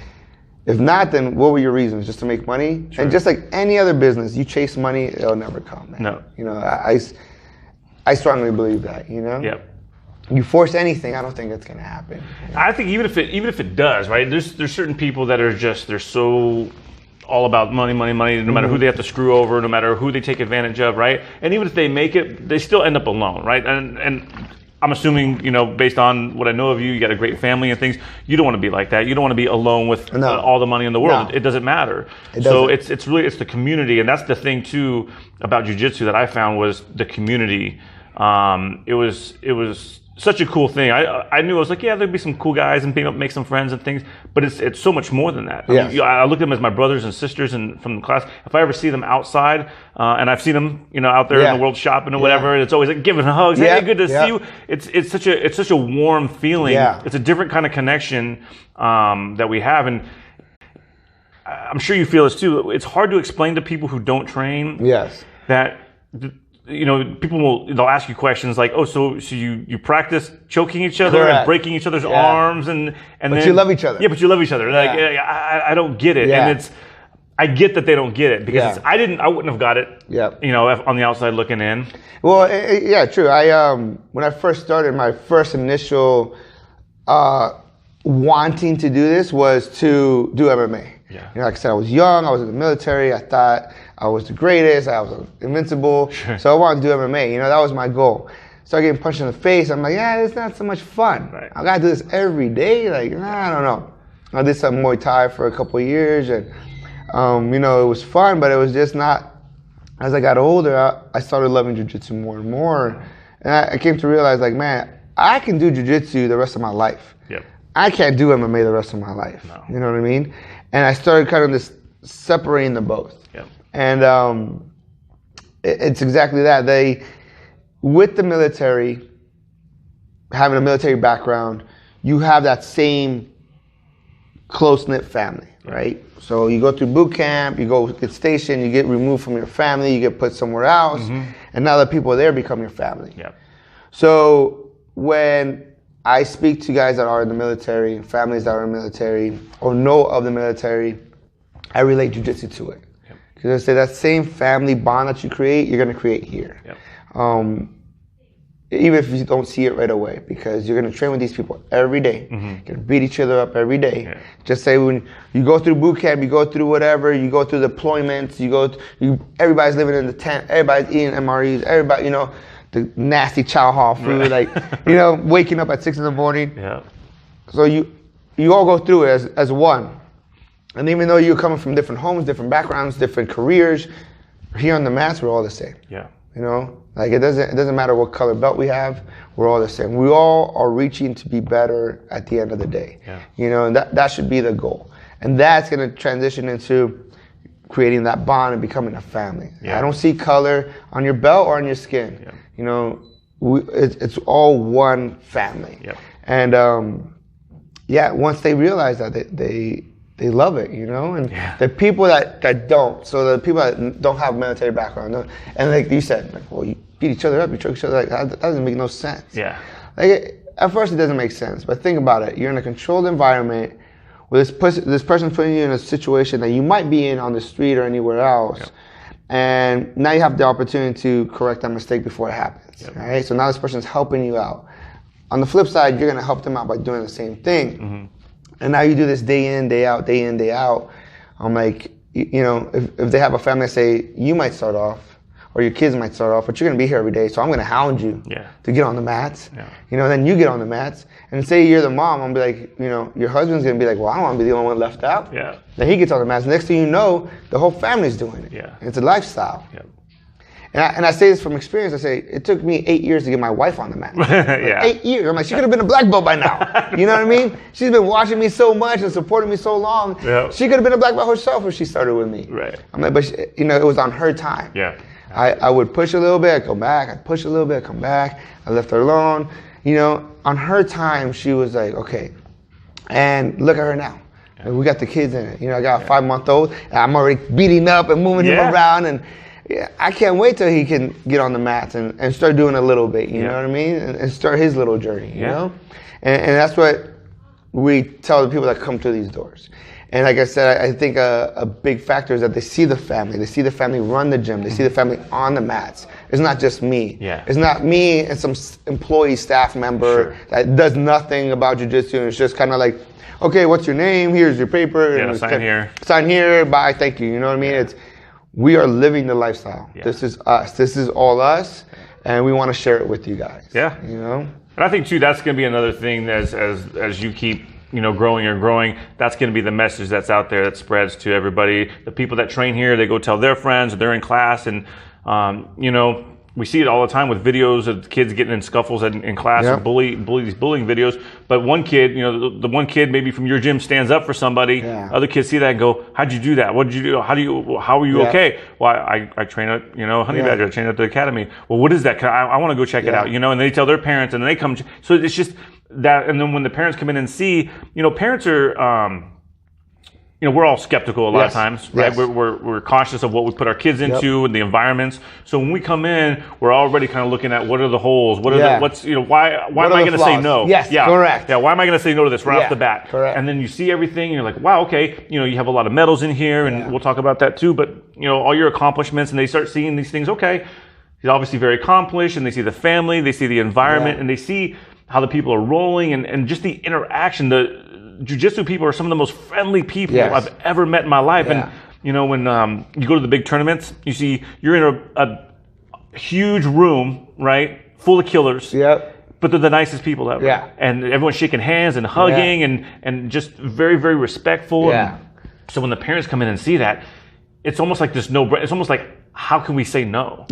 if not, then what were your reasons? Just to make money? And just like any other business, you chase money, it'll never come, man. No. You know, I strongly believe that, you know? Yep. You force anything, I don't think it's gonna happen. I think even if it does, right? There's certain people that are just, they're so all about money, no matter who they have to screw over, no matter who they take advantage of, right? And even if they make it, they still end up alone, right? And I'm assuming, you know, based on what I know of you, you got a great family and things. You don't want to be like that. You don't want to be alone with all the money in the world. No. It doesn't matter. So it's really the community, and that's the thing too about jiu-jitsu that I found was the community. It was such a cool thing. I knew, I was like, yeah, there'd be some cool guys and make some friends and things, but it's so much more than that. Yes. I look at them as my brothers and sisters and from the class. If I ever see them outside, and I've seen them, out there in the world shopping or whatever, and it's always like giving hugs. Hey, good to see you. It's such a warm feeling. Yeah. It's a different kind of connection that we have, and I'm sure you feel this too. It's hard to explain to people who don't train. Yes. That. People they'll ask you questions like, oh, so you practice choking each other and breaking each other's arms and but then you love each other. Yeah, but you love each other. Like I don't get it, and I get that they don't get it because I wouldn't have got it. Yeah. On the outside looking in. Well, yeah, true. When I first started, my first initial wanting to do this was to do MMA. Yeah. Like I said, I was young. I was in the military. I thought I was the greatest. I was invincible. Sure. So I wanted to do MMA. That was my goal. Started getting punched in the face. I'm like, it's not so much fun. Right. I gotta do this every day. Like, I don't know. I did some Muay Thai for a couple of years, and it was fun, but it was just not. As I got older, I started loving jiu-jitsu more and more, and I came to realize, like, man, I can do jiu-jitsu the rest of my life. Yep. I can't do MMA the rest of my life. No. You know what I mean? And I started kind of this separating them both. Yep. And it's exactly that. With the military, having a military background, you have that same close-knit family, right? So you go through boot camp, you go get stationed, you get removed from your family, you get put somewhere else, and now the people there become your family. Yep. So when I speak to guys that are in the military, families that are in the military, or know of the military, I relate jiu-jitsu to it. Because I say that same family bond that you create, you're going to create here. Yep. Even if you don't see it right away, because you're going to train with these people every day. You're going to beat each other up every day. Yeah. Just say when you go through boot camp, you go through whatever, you go through deployments, everybody's living in the tent, everybody's eating MREs, everybody, the nasty chow hall food, waking up at 6 in the morning. Yeah. So you all go through it as one. And even though you're coming from different homes, different backgrounds, different careers, here on the mats, we're all the same. Yeah. Like it doesn't matter what color belt we have, we're all the same. We all are reaching to be better at the end of the day. Yeah. And that should be the goal. And that's going to transition into creating that bond and becoming a family. Yeah. I don't see color on your belt or on your skin. Yeah. It's all one family. Yep. And once they realize that, they love it, and the people that don't, so the people that don't have a military background, and like you said, like, well, you beat each other up, you choke each other, like that doesn't make no sense. Yeah. Like at first it doesn't make sense, but think about it. You're in a controlled environment where this person's putting you in a situation that you might be in on the street or anywhere else, and now you have the opportunity to correct that mistake before it happens. Right? So now this person's helping you out. On the flip side, you're gonna help them out by doing the same thing. And now you do this day in, day out, day in, day out. I'm like, if they have a family, say, you might start off, or your kids might start off, but you're going to be here every day, so I'm going to hound you to get on the mats. Yeah. Then you get on the mats. And say you're the mom, I'm going to be like, your husband's going to be like, well, I don't want to be the only one left out. Yeah. Then he gets on the mats. Next thing you know, the whole family's doing it. Yeah. And it's a lifestyle. Yeah. And I say this from experience. I say, it took me 8 years to get my wife on the mat. Yeah. 8 years. I'm like, she could have been a black belt by now. You know what I mean? She's been watching me so much and supporting me so long. Yeah. She could have been a black belt herself if she started with me. Right. I'm like, but it was on her time. Yeah. I would push a little bit, I'd go back. I'd push a little bit, I'd come back. I left her alone. On her time, she was like, okay. And look at her now. Yeah. We got the kids in it. I got a 5-month-old. And I'm already beating up and moving him around. And I can't wait till he can get on the mats and start doing a little bit, you know what I mean? And start his little journey, you know? And that's what we tell the people that come through these doors. And like I said, I think a big factor is that they see the family. They see the family run the gym. They see the family on the mats. It's not just me. Yeah. It's not me and some employee staff member that does nothing about jiu-jitsu. And it's just kind of like, okay, what's your name? Here's your paper. Yeah, sign here. Sign here. Bye. Thank you. You know what I mean? We are living the lifestyle. Yeah. This is us. This is all us. And we want to share it with you guys. Yeah. And I think, too, that's going to be another thing as you keep growing, that's going to be the message that's out there that spreads to everybody. The people that train here, they go tell their friends, they're in class, and we see it all the time with videos of kids getting in scuffles in class or bullying videos. But one kid, you know, the one kid maybe from your gym stands up for somebody. Yeah. Other kids see that and go, "How'd you do that? What did you do? How are you okay?" Well, I train at, you know, Honeybadger. I train at the Academy. Well, what is that? I want to go check it out, you know. And they tell their parents, and then they come. So it's just that. And then when the parents come in and see, you know, parents are. You know, we're all skeptical a lot of times, right? Yes. We're cautious of what we put our kids into and the environments. So when we come in, we're already kind of looking at what are the holes, why am I going to say no? Yes, correct. Yeah, why am I going to say no to this right off the bat? Correct. And then you see everything, and you're like, wow, okay, you know, you have a lot of medals in here, and we'll talk about that too. But you know, all your accomplishments, and they start seeing these things. Okay, he's obviously very accomplished, and they see the family, they see the environment, and they see how the people are rolling, and just the interaction. The jiu-jitsu people are some of the most friendly people I've ever met in my life. And you know, when you go to the big tournaments, you see you're in a huge room, right, full of killers. But they're the nicest people ever. And everyone's shaking hands and hugging and just very, very respectful. And so when the parents come in and see that, it's almost like this it's almost like, how can we say no?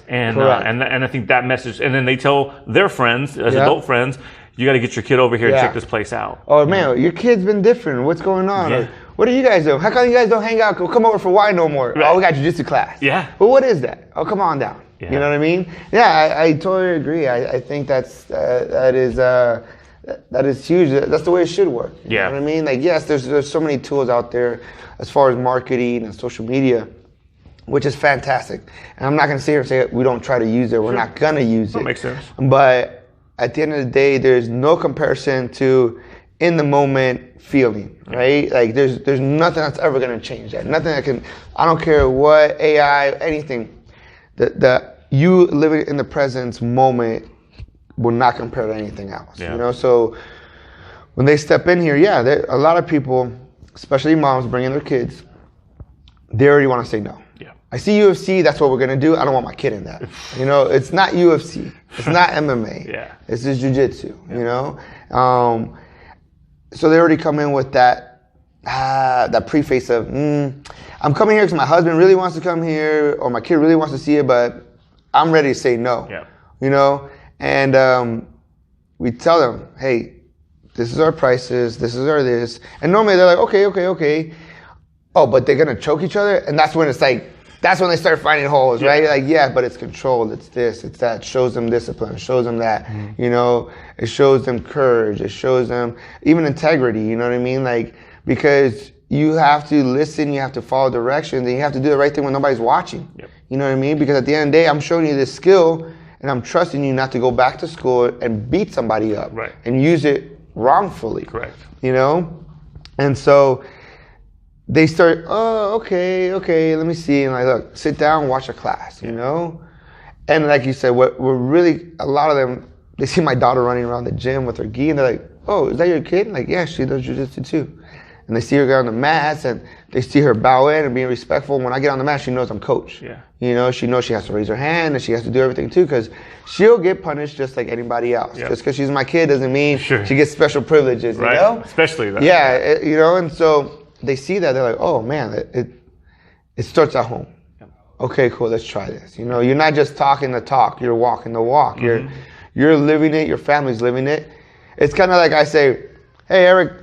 And I think that message, and then they tell their friends, as adult friends, you got to get your kid over here and check this place out. Oh man, your kid's been different. What's going on? Or, what do you guys do? How come you guys don't hang out? Come over for wine no more. Oh, we got jiu-jitsu class. Well, what is that? Oh, come on down. You know what I mean? I totally agree. I think that is huge. That's the way it should work. You know what I mean? Like, yes, there's so many tools out there as far as marketing and social media, which is fantastic. And I'm not going to sit here and say we don't try to use it. We're not going to use it. That makes sense. But at the end of the day, there's no comparison to in the moment feeling, right? Like there's nothing that's ever going to change that. Nothing that can, I don't care what AI, anything, that you living in the present moment will not compare to anything else, you know? So when they step in here, a lot of people, especially moms bringing their kids, they already want to say no. I see UFC, that's what we're going to do. I don't want my kid in that. You know, it's not UFC. It's not MMA. It's just jiu-jitsu, you know? So they already come in with that preface of, I'm coming here because my husband really wants to come here, or my kid really wants to see it, but I'm ready to say no, you know? And we tell them, hey, this is our prices, this is our this. And normally they're like, okay. Oh, but they're going to choke each other? And that's when it's like, that's when they start finding holes, right? Like, but it's controlled, it's this, it's that. It shows them discipline, it shows them that, you know, it shows them courage, it shows them even integrity, you know what I mean? Like, because you have to listen, you have to follow directions, and you have to do the right thing when nobody's watching. You know what I mean? Because at the end of the day, I'm showing you this skill, and I'm trusting you not to go back to school and beat somebody up and use it wrongfully. You know? And so they start, okay, let me see. And I look, sit down, watch a class, you know? And like you said, we're really, a lot of them, they see my daughter running around the gym with her gi, and they're like, oh, is that your kid? I'm like, yeah, she does jiu-jitsu too. And they see her get on the mats, and they see her bow in and being respectful. When I get on the mat, she knows I'm coach. You know, she knows she has to raise her hand, and she has to do everything too, because she'll get punished just like anybody else. Just because she's my kid doesn't mean she gets special privileges, you know? Especially that. You know, and so they see that, they're like, oh man, it starts at home. Okay, cool, let's try this. You know, you're not just talking the talk, you're walking the walk. You're living it, your family's living it. It's kind of like I say, hey Eric,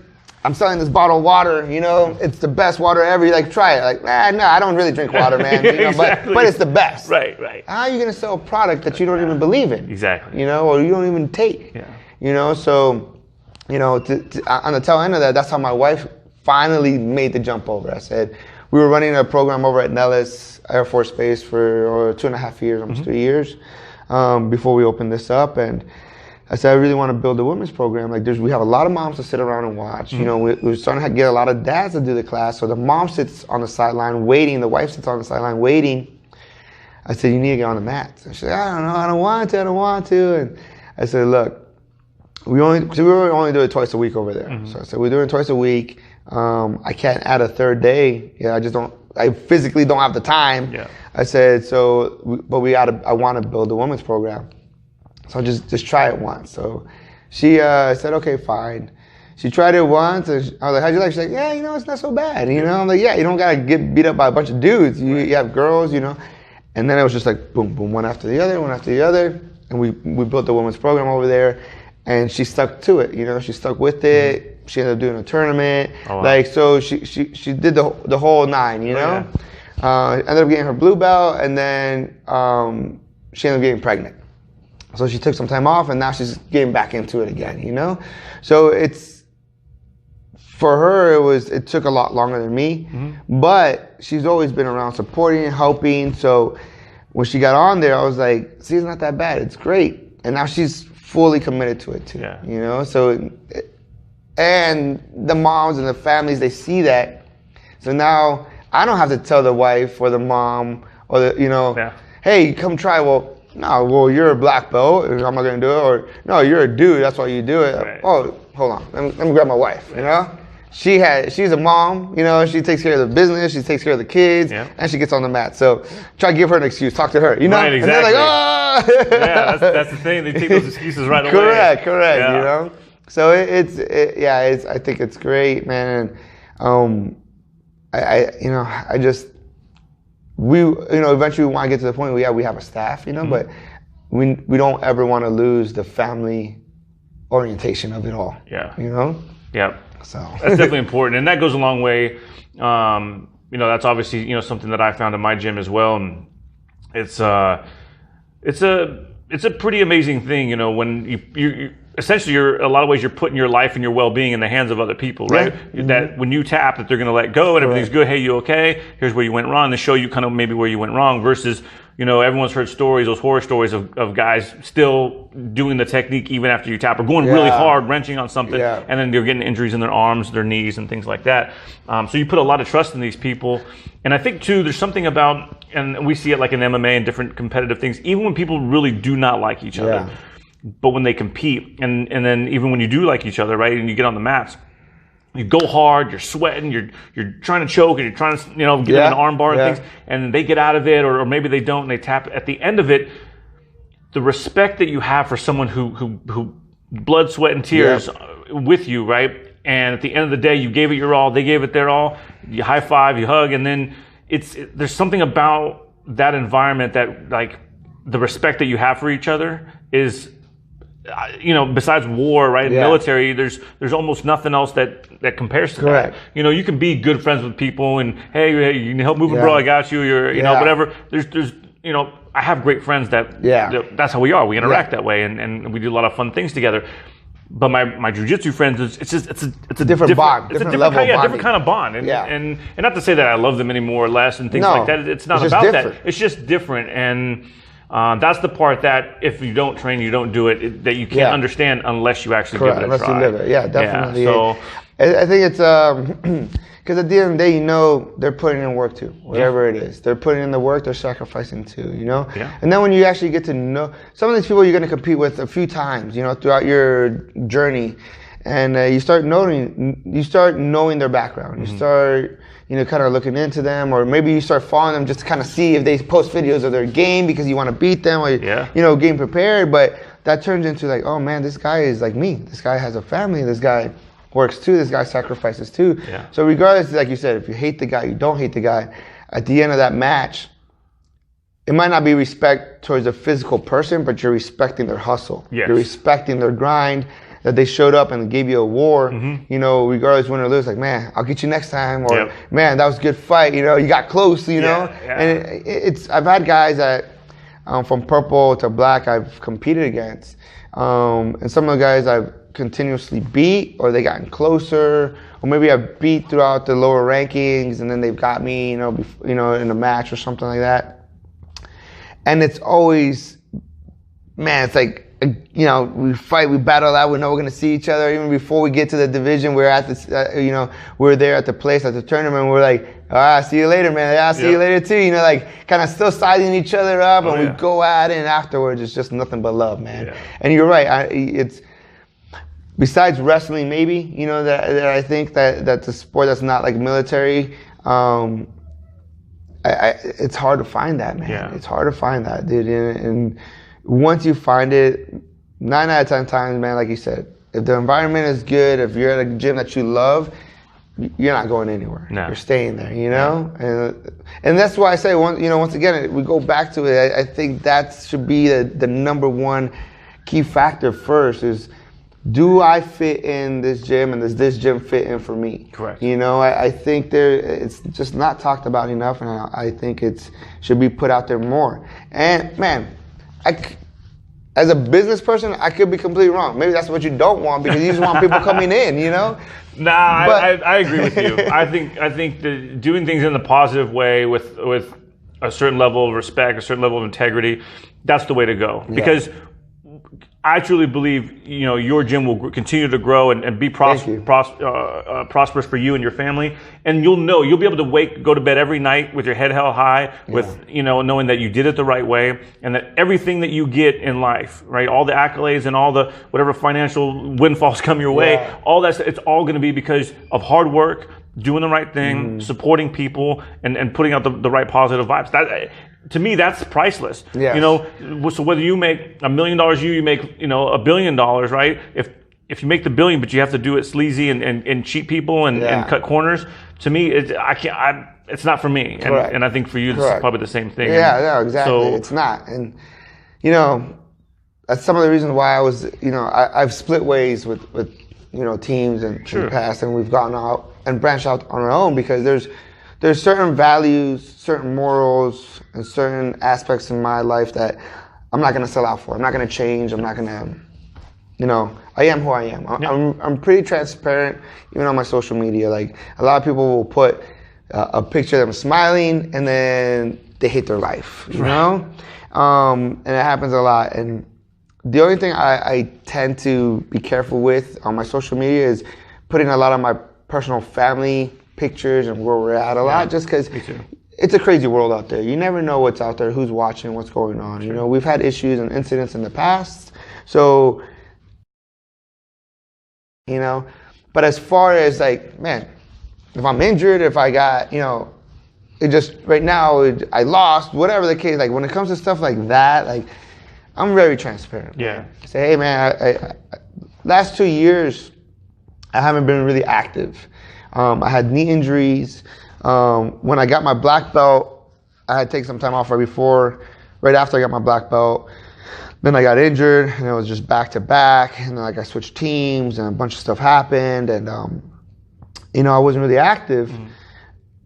I'm selling this bottle of water, you know, it's the best water ever. You like, try it. Like, no, I don't really drink water, man. You know, but it's the best. Right. How are you going to sell a product that you don't even believe in? You know, or you don't even take? You know, so, you know, on the tail end of that, that's how my wife finally made the jump over. I said, we were running a program over at Nellis Air Force Base for 2.5 years, almost 3 years, before we opened this up. And I said, I really want to build a women's program. Like, we have a lot of moms to sit around and watch. You know, we're starting to get a lot of dads to do the class. So the mom sits on the sideline waiting. The wife sits on the sideline waiting. I said, you need to get on the mats. And she said, I don't know. I don't want to. And I said, look, we only do it twice a week over there. So I said, we're doing it twice a week. I can't add a third day. I physically don't have the time. I said, I want to build a women's program. So just try it once. So she said, okay, fine. She tried it once, and I was like, how'd you like it? She's like, yeah, you know, it's not so bad. You know, I'm like, yeah, you don't got to get beat up by a bunch of dudes. You have girls, you know. And then it was just like boom, boom, one after the other, and we built the women's program over there, and she stuck to it. You know, she stuck with it. She ended up doing a tournament. Oh, wow. Like, so she did the whole 9. You know, ended up getting her blue belt, and then she ended up getting pregnant. So she took some time off, and now she's getting back into it again. You know, so it's. For her, it took a lot longer than me, but she's always been around supporting and helping. So when she got on there, I was like, see, it's not that bad. It's great. And now she's fully committed to it too, you know? So, and the moms and the families, they see that. So now I don't have to tell the wife or the mom or the, you know, hey, come try. Well, you're a black belt, and I'm not going to do it. Or, no, you're a dude, that's why you do it. Right. Oh, hold on, let me grab my wife, you know? She's a mom, you know, she takes care of the business, she takes care of the kids, and she gets on the mat. So try to give her an excuse, talk to her, you know? Right, exactly. And they're like, oh! Yeah, that's the thing. They take those excuses right away. Correct, you know? So I think it's great, man. And eventually we want to get to the point where we have a staff, you know, but we don't ever want to lose the family orientation of it all. Yeah. You know? Yeah. So that's definitely important, and that goes a long way. You know, that's obviously, you know, something that I found in my gym as well, and it's a pretty amazing thing, you know, when you essentially a lot of ways you're putting your life and your well-being in the hands of other people, right? That when you tap, that they're going to let go and everything's good. Hey, you okay? Here's where you went wrong. They show you kind of maybe where you went wrong versus, you know, everyone's heard stories, those horror stories of guys still doing the technique even after you tap or going really hard, wrenching on something, and then they're getting injuries in their arms, their knees, and things like that. So you put a lot of trust in these people. And I think, too, there's something about, and we see it like in MMA and different competitive things, even when people really do not like each other, but when they compete, and then even when you do like each other, right, and you get on the mats, you go hard, you're sweating, you're trying to choke, and you're trying to, you know, get them an arm bar and things, and they get out of it, or maybe they don't, and they tap. At the end of it, the respect that you have for someone who blood, sweat, and tears with you, right? And at the end of the day, you gave it your all, they gave it their all. You high five, you hug, and then there's something about that environment that, like, the respect that you have for each other is, you know, besides war, right? Military, there's almost nothing else that compares to that. You know, you can be good friends with people, and hey, you can help move bro, I got you. You're, you know, whatever. There's, you know, I have great friends that that's how we are. We interact that way, and we do a lot of fun things together. But my jiu-jitsu friends, it's a different bond. It's a different kind of bond. And not to say that I love them any more or less and things like that. It's not about that. It's just different. And that's the part that if you don't train, you don't do it, that you can't understand unless you actually give it a try. Unless you live it. Yeah, definitely. Yeah, so I think it's because at the end of the day, you know, they're putting in work too, whatever it is. They're putting in the work, they're sacrificing too, you know? And then when you actually get to know, some of these people you're going to compete with a few times, you know, throughout your journey, and you start knowing their background. You start, you know, kind of looking into them, or maybe you start following them just to kind of see if they post videos of their game because you want to beat them, or, you know, game prepared. But that turns into like, oh man, this guy is like me. This guy has a family. This guy works too. This guy sacrifices too. So regardless, like you said, if you hate the guy, you don't hate the guy, at the end of that match, it might not be respect towards a physical person, but you're respecting their hustle. You're respecting their grind, that they showed up and gave you a war, you know, regardless win or lose, like, man, I'll get you next time, or man, that was a good fight, you know, you got close, you know. And I've had guys that from purple to black I've competed against, and some of the guys I've continuously beat, or they gotten closer, or maybe I beat throughout the lower rankings, and then they've got me, you know, in a match or something like that. And it's always, man, it's like, you know, we fight, we battle out, we know we're going to see each other. Even before we get to the division, we're at this, you know, we're there at the place, at the tournament, we're like, see you later, man. I'll see you later too. You know, like kind of still sizing each other up, and we go at it, and afterwards it's just nothing but love, man. And you're right, it's, besides wrestling, maybe, you know, that I think that's a sport that's not like military, it's hard to find that, man. It's hard to find that, dude. And once you find it, 9 out of 10 times, man, like you said, if the environment is good, if you're at a gym that you love, you're not going anywhere. No. You're staying there, you know? And that's why I say, once again, we go back to it. I think that should be the number one key factor first is, do I fit in this gym, and does this gym fit in for me? Correct. You know, I think it's just not talked about enough, and I think it should be put out there more. And man, as a business person, I could be completely wrong. Maybe that's what you don't want, because you just want people coming in, you know? Nah, I agree with you. I think that doing things in the positive way with a certain level of respect, a certain level of integrity, that's the way to go. Yeah. Because I truly believe, your gym will continue to grow and be prosperous for you and your family. And you'll be able to go to bed every night with your head held high, with, knowing that you did it the right way, and that everything that you get in life, right, all the accolades and all the whatever financial windfalls come your way, all that, it's all going to be because of hard work, doing the right thing, supporting people, and putting out the right positive vibes. That, to me, that's priceless. Yes. So whether you make $1 million, you make $1 billion, right? If you make the billion, but you have to do it sleazy and cheat people and cut corners, to me, it's not for me. And I think for you, it's probably the same thing. Yeah, exactly. So, it's not. And that's some of the reasons why I was, I've split ways with teams in the past, and we've gone out and branched out on our own, because there's certain values, certain morals, and certain aspects in my life that I'm not going to sell out for. I'm not going to change. I'm not going to, I am who I am. I'm pretty transparent, even on my social media. Like, a lot of people will put a picture of them smiling, and then they hate their life, you know? And it happens a lot. And the only thing I tend to be careful with on my social media is putting a lot of my personal family pictures and where we're at a lot, just because it's a crazy world out there. You never know what's out there, who's watching, what's going on. We've had issues and incidents in the past, so but as far as like, man, if I'm injured, if I got, it just right now I lost, whatever the case, like when it comes to stuff like that, like I'm very transparent. Say, hey man, I last 2 years I haven't been really active. I had knee injuries. When I got my black belt, I had taken some time off right after I got my black belt. Then I got injured, and it was just back to back. And then I switched teams, and a bunch of stuff happened, and I wasn't really active.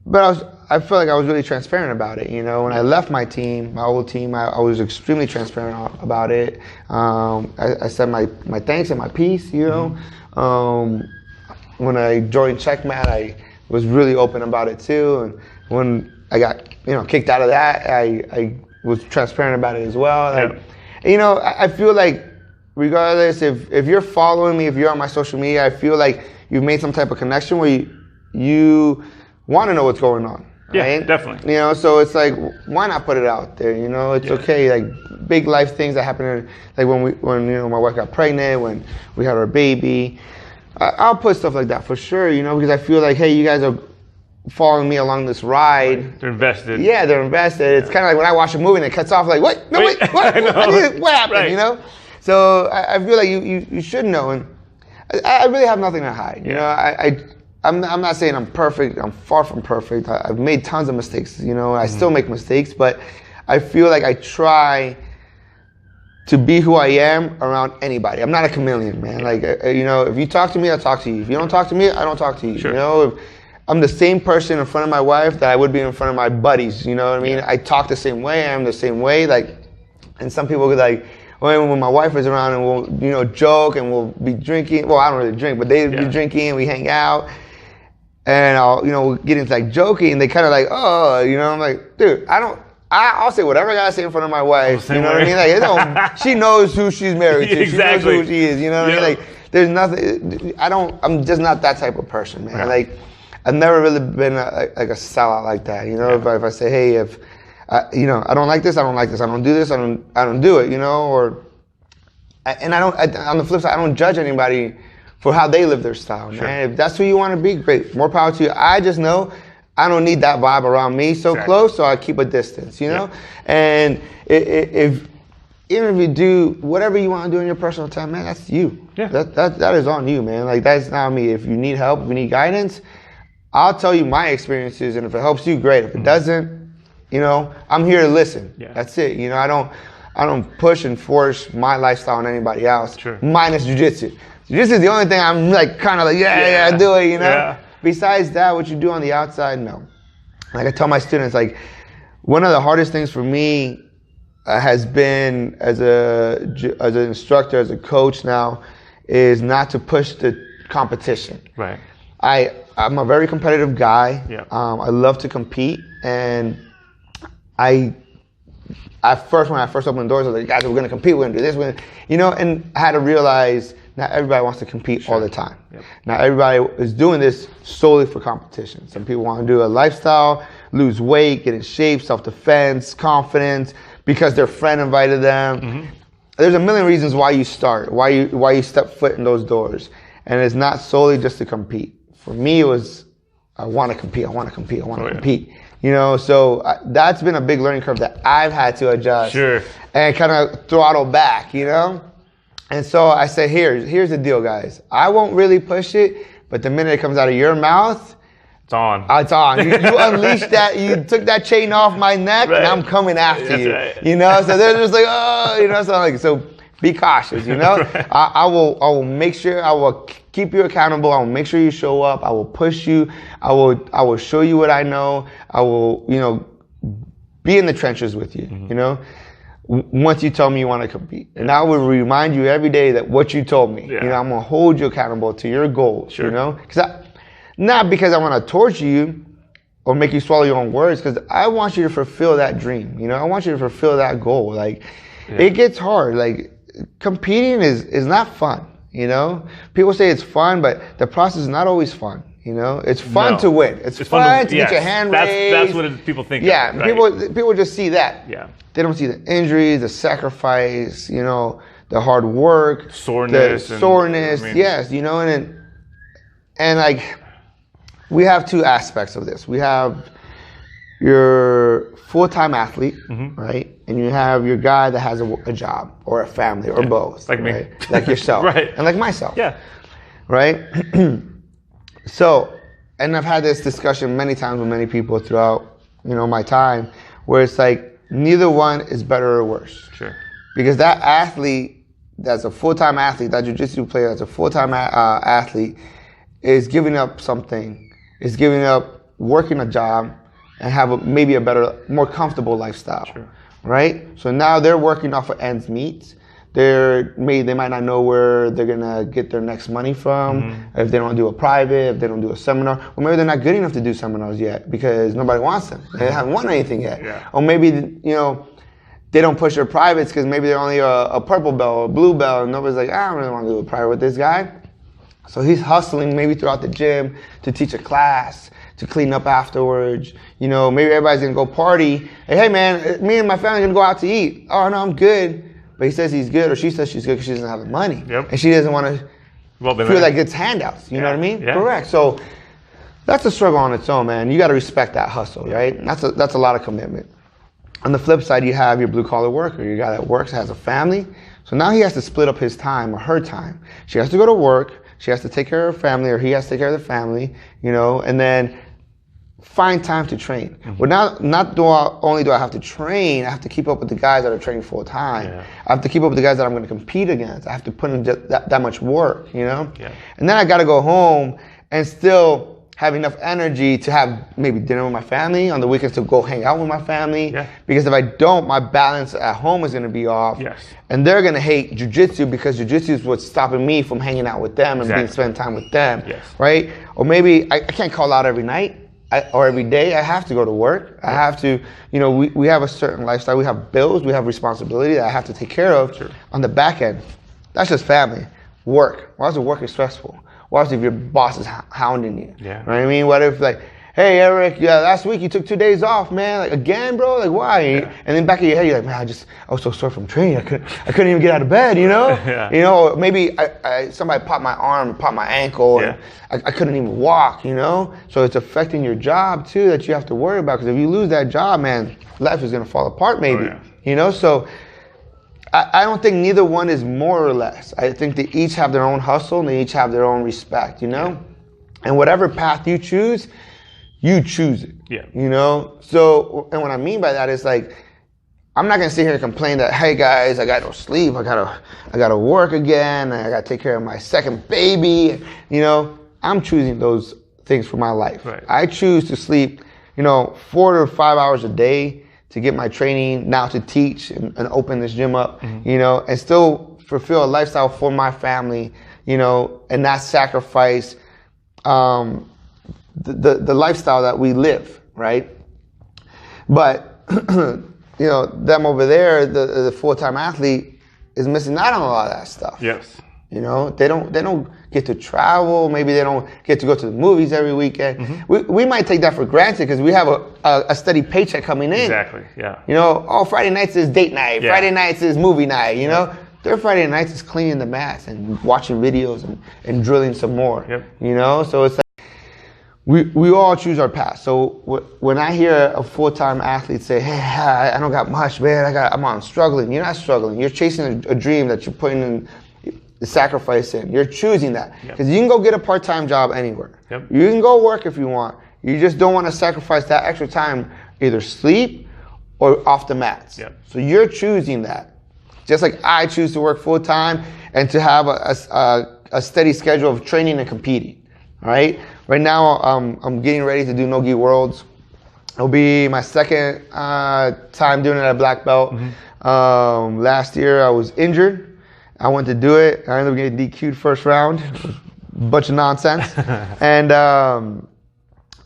But I felt like I was really transparent about it. When I left my old team, I was extremely transparent about it. I said my thanks and my piece. When I joined Checkmat, I was really open about it too. And when I got kicked out of that, I was transparent about it as well. I feel like regardless if you're following me, if you're on my social media, I feel like you've made some type of connection where you want to know what's going on. Right? Yeah, definitely. So it's like, why not put it out there? It's okay. Like big life things that happen, like when my wife got pregnant, when we had our baby. I'll put stuff like that for sure, because I feel like, hey, you guys are following me along this ride. Right. They're invested. Yeah, they're invested. It's kind of like when I watch a movie and it cuts off, like, what? No, wait, what? What happened, Right. So I feel like you should know, and I really have nothing to hide. I'm not saying I'm perfect. I'm far from perfect. I've made tons of mistakes. I still make mistakes, but I feel like I try to be who I am around anybody. I'm not a chameleon, man. Like, if you talk to me, I talk to you. If you don't talk to me, I don't talk to you. Sure. I'm the same person in front of my wife that I would be in front of my buddies. You know what I mean? I talk the same way. I'm the same way. Like, and some people go like, when my wife is around and we'll, joke and we'll be drinking. Well, I don't really drink, but they be drinking and we hang out. And I'll, we'll get into like joking and they kind of like, oh, I'm like, dude, I'll say whatever I gotta say in front of my wife. You know what I mean? Like, she knows who she's married to. Exactly. She knows who she is. You know what I mean? Like, there's nothing. I'm just not that type of person, man. Like, I've never really been like a sellout like that. If I say, hey, if I don't like this, I don't like this. I don't do this. I don't do it. On the flip side, I don't judge anybody for how they live their style, man. If that's who you want to be, great. More power to you. I just know I don't need that vibe around me so close, so I keep a distance, And even if you do whatever you want to do in your personal time, man, that's you. Yeah. That is on you, man. Like, that's not me. If you need help, if you need guidance, I'll tell you my experiences, and if it helps you, great. If it doesn't, you know, I'm here to listen. Yeah. That's it. You know, I don't push and force my lifestyle on anybody else. Sure. Minus jiu-jitsu. Jiu-jitsu is the only thing I'm like kind of like, yeah, do it, you know? Yeah. Besides that, what you do on the outside, no. Like I tell my students, like, one of the hardest things for me has been as an instructor, as a coach now, is not to push the competition. Right. I'm a very competitive guy. Yeah. I love to compete, and when I first opened doors, I was like, guys, we're gonna compete, we're gonna do this, you know, and I had to realize not everybody wants to compete all the time. Yep. Not everybody is doing this solely for competition. Some people want to do a lifestyle, lose weight, get in shape, self-defense, confidence, because their friend invited them. Mm-hmm. There's a million reasons why you start, why you step foot in those doors, and it's not solely just to compete. For me, it was, I want to compete. You know, so that's been a big learning curve that I've had to adjust. Sure. And kind of throttle back, you know? And so I said, here's the deal, guys. I won't really push it, but the minute it comes out of your mouth, it's on. It's on. You unleashed that, you took that chain off my neck, and I'm coming after you. Right. You know, so they're just like, oh, you know, so be cautious, you know? Right. I will make sure, I will keep you accountable. I will make sure you show up. I will push you. I will show you what I know. I will, you know, be in the trenches with you, you know? Once you tell me you want to compete. And I will remind you every day that what you told me. Yeah. You know, I'm going to hold you accountable to your goals, sure. you know? Not because I want to torture you or make you swallow your own words, because I want you to fulfill that dream, you know? I want you to fulfill that goal. Like, it gets hard. Like, competing is not fun, you know? People say it's fun, but the process is not always fun. You know, it's fun to win. It's fun to get your hand raised. That's what people think. Yeah, of, right? people just see that. Yeah, they don't see the injuries, the sacrifice, you know, the hard work, soreness. Yes, you know, and like we have two aspects of this. We have your full-time athlete, right, and you have your guy that has a job or a family or both, like right? me, like yourself, right, and like myself, right. So, and I've had this discussion many times with many people throughout, you know, my time, where it's like neither one is better or worse. Sure. Because that athlete, that's a full-time athlete, that jiu-jitsu player that's a full-time athlete, is giving up something, is giving up working a job and have maybe a better, more comfortable lifestyle. Sure. Right? So now they're working off of ends meet. They might not know where they're gonna get their next money from, if they don't do a private, if they don't do a seminar, or maybe they're not good enough to do seminars yet because nobody wants them. They haven't won anything yet. Yeah. Or maybe, you know, they don't push their privates because maybe they're only a purple belt or a blue belt, and nobody's like, I don't really want to do a private with this guy. So he's hustling maybe throughout the gym to teach a class, to clean up afterwards. You know, maybe everybody's gonna go party. Hey man, me and my family are gonna go out to eat. Oh no, I'm good. But he says he's good, or she says she's good because she doesn't have the money. Yep. And she doesn't want to feel like it's handouts. You know what I mean? Yeah. Correct. So that's a struggle on its own, man. You got to respect that hustle, right? And that's a lot of commitment. On the flip side, you have your blue-collar worker, your guy that works, has a family. So now he has to split up his time or her time. She has to go to work. She has to take care of her family, or he has to take care of the family, you know, and then find time to train. Well, not only do I have to train, I have to keep up with the guys that are training full time. Yeah. I have to keep up with the guys that I'm going to compete against. I have to put in that much work, you know? Yeah. And then I got to go home and still have enough energy to have maybe dinner with my family on the weekends, to go hang out with my family. Yeah. Because if I don't, my balance at home is going to be off. Yes. And they're going to hate jiu-jitsu because jiu-jitsu is what's stopping me from hanging out with them and spending time with them. Yes. Right? Or maybe I can't call out every night. Or every day. I have to go to work. I have to, you know, we have a certain lifestyle. We have bills. We have responsibility that I have to take care of on the back end. That's just family. Work. Why is the work is stressful? What if your boss is hounding you? Yeah. You know what I mean? What if, like, hey, Eric, last week you took 2 days off, man. Like, again, bro? Like, why? Yeah. And then back in your head, you're like, man, I was so sore from training. I couldn't even get out of bed, you know? Yeah. You know, maybe somebody popped my arm, popped my ankle, and I couldn't even walk, you know? So it's affecting your job, too, that you have to worry about. Because if you lose that job, man, life is going to fall apart, maybe. You know? So I don't think neither one is more or less. I think they each have their own hustle, and they each have their own respect, you know? And whatever path you choose it. Yeah. You know? So, and what I mean by that is like, I'm not gonna sit here and complain that, hey guys, I got no sleep, I gotta work again, I gotta take care of my second baby. You know, I'm choosing those things for my life. Right. I choose to sleep, 4 to 5 hours a day to get my training, now to teach and open this gym up, and still fulfill a lifestyle for my family, and not sacrifice the lifestyle that we live, right? But them over there, the full-time athlete is missing out on a lot of that stuff. Yes. They don't get to travel. Maybe they don't get to go to the movies every weekend. Mm-hmm. We might take that for granted because we have a steady paycheck coming in. Exactly. Yeah. Friday nights is date night. Yeah. Friday nights is movie night. Their Friday nights is cleaning the mats and watching videos and drilling some more. Yep. So it's like we all choose our path. So when I hear a full-time athlete say, "Hey, I don't got much, man. I'm struggling." You're not struggling. You're chasing a dream that you're putting in the sacrifice in. You're choosing that because you can go get a part-time job anywhere. Yep. You can go work if you want. You just don't want to sacrifice that extra time, either sleep or off the mats. Yep. So you're choosing that. Just like I choose to work full-time and to have a steady schedule of training and competing. All right. Right now, I'm getting ready to do No-Gi Worlds. It'll be my second time doing it at black belt. Mm-hmm. Last year, I was injured. I went to do it. I ended up getting DQ'd first round. A bunch of nonsense. And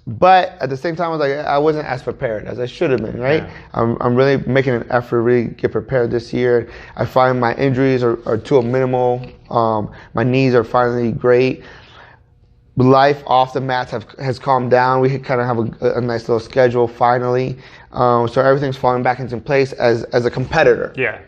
but at the same time, I wasn't as prepared as I should have been, right? Yeah. I'm really making an effort to really get prepared this year. I find my injuries are to a minimal. My knees are finally great. Life off the mats has calmed down. We kind of have a nice little schedule finally. So everything's falling back into place as a competitor. Yeah.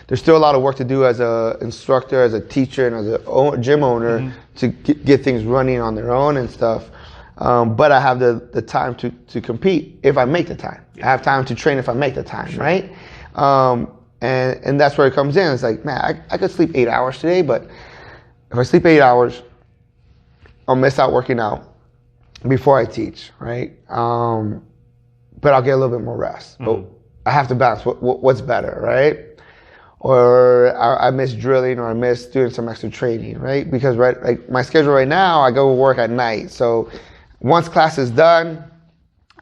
There's still a lot of work to do as an instructor, as a teacher, and as a gym owner to get things running on their own and stuff. But I have the time to compete if I make the time. Yeah. I have time to train if I make the time, sure. Right? And that's where it comes in. It's like, man, I could sleep 8 hours today, but if I sleep 8 hours, I'll miss out working out before I teach, right? But I'll get a little bit more rest. But I have to balance what's better, right? Or I miss drilling, or I miss doing some extra training, right? Because like my schedule right now, I go work at night. So once class is done,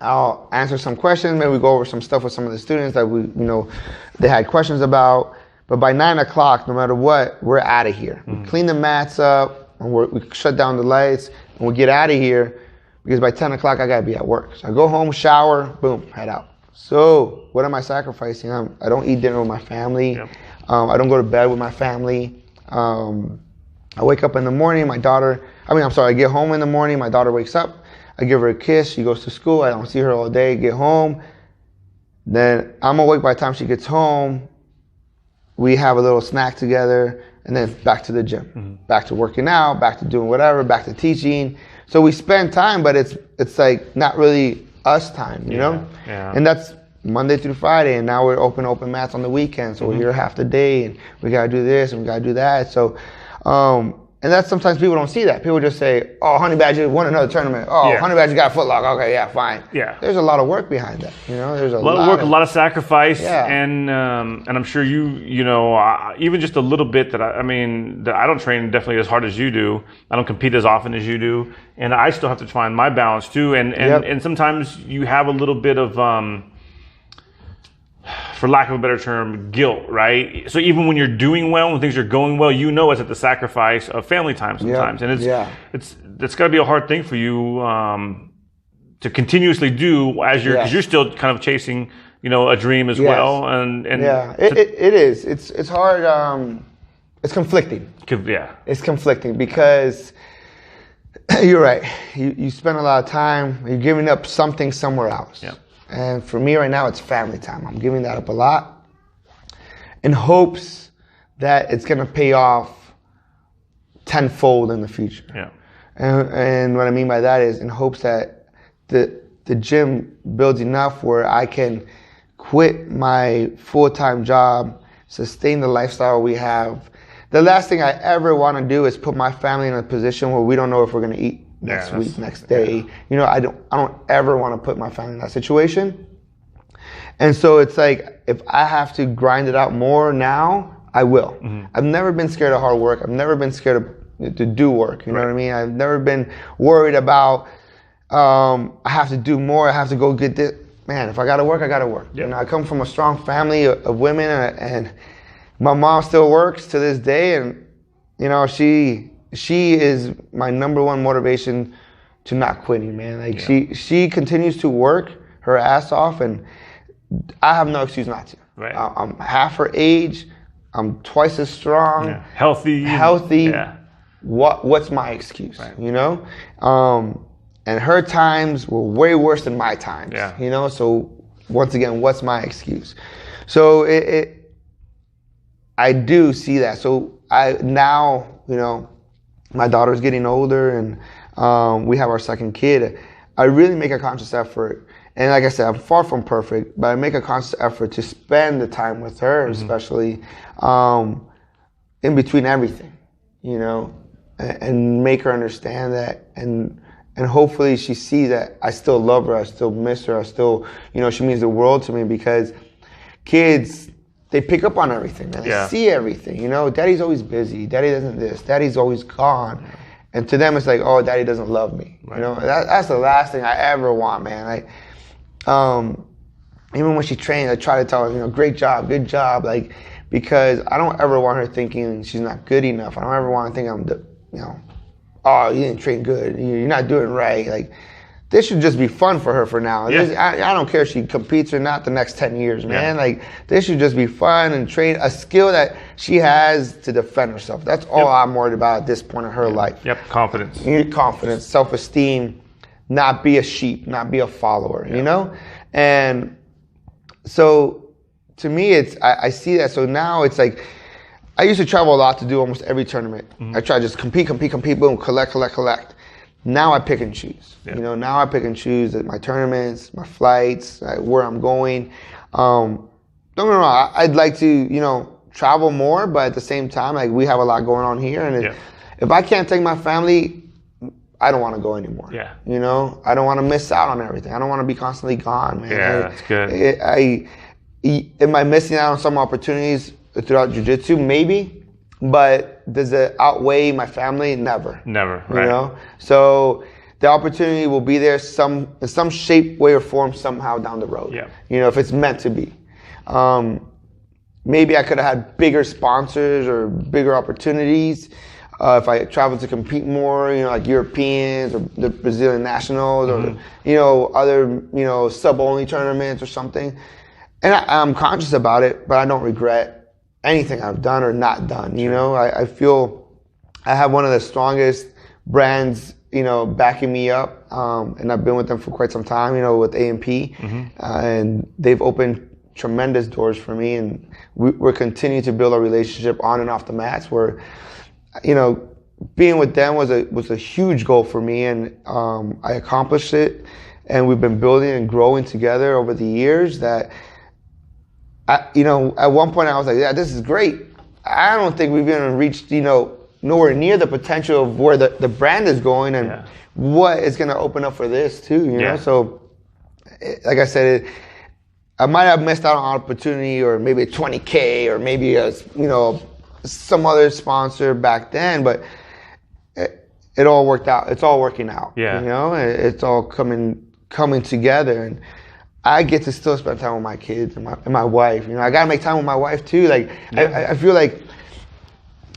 I'll answer some questions. Maybe we go over some stuff with some of the students that they had questions about. But by 9 o'clock, no matter what, we're out of here. We clean the mats up. And we shut down the lights and we get out of here because by 10 o'clock I gotta be at work. So I go home, shower, boom, head out. So what am I sacrificing? I don't eat dinner with my family. Yep. I don't go to bed with my family. I wake up in the morning, I get home in the morning, my daughter wakes up, I give her a kiss, she goes to school, I don't see her all day, get home. Then I'm awake by the time she gets home. We have a little snack together. And then back to the gym, back to working out, back to doing whatever, back to teaching. So we spend time, but it's like not really us time, you know? Yeah. And that's Monday through Friday, and now we're open mats on the weekend. So we're here half the day, and we gotta do this and we gotta do that. So, and that's sometimes people don't see that. People just say, "Oh, Honeybadger won another tournament. Oh, yeah. Honeybadger got a footlock. Okay, yeah, fine." Yeah. There's a lot of work behind that. There's a lot of work, a lot of sacrifice, and I'm sure even just a little bit that I don't train definitely as hard as you do. I don't compete as often as you do, and I still have to find my balance too. And sometimes you have a little bit of for lack of a better term, guilt, right? So even when you're doing well, when things are going well, it's at the sacrifice of family time sometimes. And it's got to be a hard thing for you to continuously do because you're still kind of chasing, a dream as well. And it is. It's hard. It's conflicting. Yeah. It's conflicting because you're right. You spend a lot of time, you're giving up something somewhere else. Yeah. And for me right now, it's family time. I'm giving that up a lot in hopes that it's going to pay off tenfold in the future. Yeah. And what I mean by that is in hopes that the gym builds enough where I can quit my full-time job, sustain the lifestyle we have, the last thing I ever want to do is put my family in a position where we don't know if we're going to eat next week, next day. You know, I don't ever want to put my family in that situation. And so it's like, if I have to grind it out more now, I will. I've never been scared of hard work. I've never been scared to do work. You know what I mean? I've never been worried about, I have to do more. I have to go get this. Man, if I got to work, I got to work. You know, I come from a strong family of women, and my mom still works to this day. And, you know, she is my number one motivation to not quitting, man. Like she continues to work her ass off, and I have no excuse not to. I'm half her age. I'm twice as strong. Healthy. Yeah. What's my excuse? You know? And her times were way worse than my times. You know? So once again, what's my excuse? So I do see that. So now, you know, my daughter's getting older, and we have our second kid. I really make a conscious effort. And like I said, I'm far from perfect, but I make a conscious effort to spend the time with her, especially in between everything, you know, and make her understand that. And hopefully she sees that I still love her, I still miss her, I still, you know, she means the world to me, because kids, they pick up on everything, man. They see everything, you know. Daddy's always busy, daddy doesn't this, daddy's always gone. And to them, it's like, oh, daddy doesn't love me. You know, that's the last thing I ever want, man. Even when she trains, I try to tell her, you know, great job, good job, like, because I don't ever want her thinking she's not good enough. I don't ever want to think I'm, you know, oh, you didn't train good, you're not doing right. Like, this should just be fun for her for now. I don't care if she competes or not the next 10 years, man. Like, this should just be fun and train a skill that she has to defend herself. That's all I'm worried about at this point in her life. Confidence. You need confidence, self-esteem, not be a sheep, not be a follower, you know? And so to me, I see that. So now it's like, I used to travel a lot to do almost every tournament. I try to just compete, boom, collect. Now I pick and choose. You know, now I pick and choose my tournaments, my flights, where I'm going. Don't get me wrong, I'd like to, you know, travel more, but at the same time, like, we have a lot going on here. And if I can't take my family, I don't want to go anymore. You know, I don't want to miss out on everything. I don't want to be constantly gone, man. That's good. Am I missing out on some opportunities throughout jiu-jitsu? Maybe. But does it outweigh my family? Never. You know? So the opportunity will be there in some shape, way, or form somehow down the road. You know, if it's meant to be. Maybe I could have had bigger sponsors or bigger opportunities if I traveled to compete more, you know, like Europeans or the Brazilian nationals or, you know, other, you know, sub-only tournaments or something. And I'm conscious about it, but I don't regret anything I've done or not done. You know, I feel I have one of the strongest brands, you know, backing me up, and I've been with them for quite some time, you know, with A&P, and they've opened tremendous doors for me, and we're continuing to build a relationship on and off the mats where, you know, being with them was a huge goal for me, and I accomplished it, and we've been building and growing together over the years that, you know, at one point I was like, yeah, this is great. I don't think we've even reached, you know, nowhere near the potential of where the brand is going and what is going to open up for this too, you know? So, like I said, I might have missed out on an opportunity or maybe a 20K or maybe you know, some other sponsor back then, but it all worked out. It's all working out, you know? It's all coming together, and I get to still spend time with my kids and my wife. You know, I gotta make time with my wife too. Like, I feel like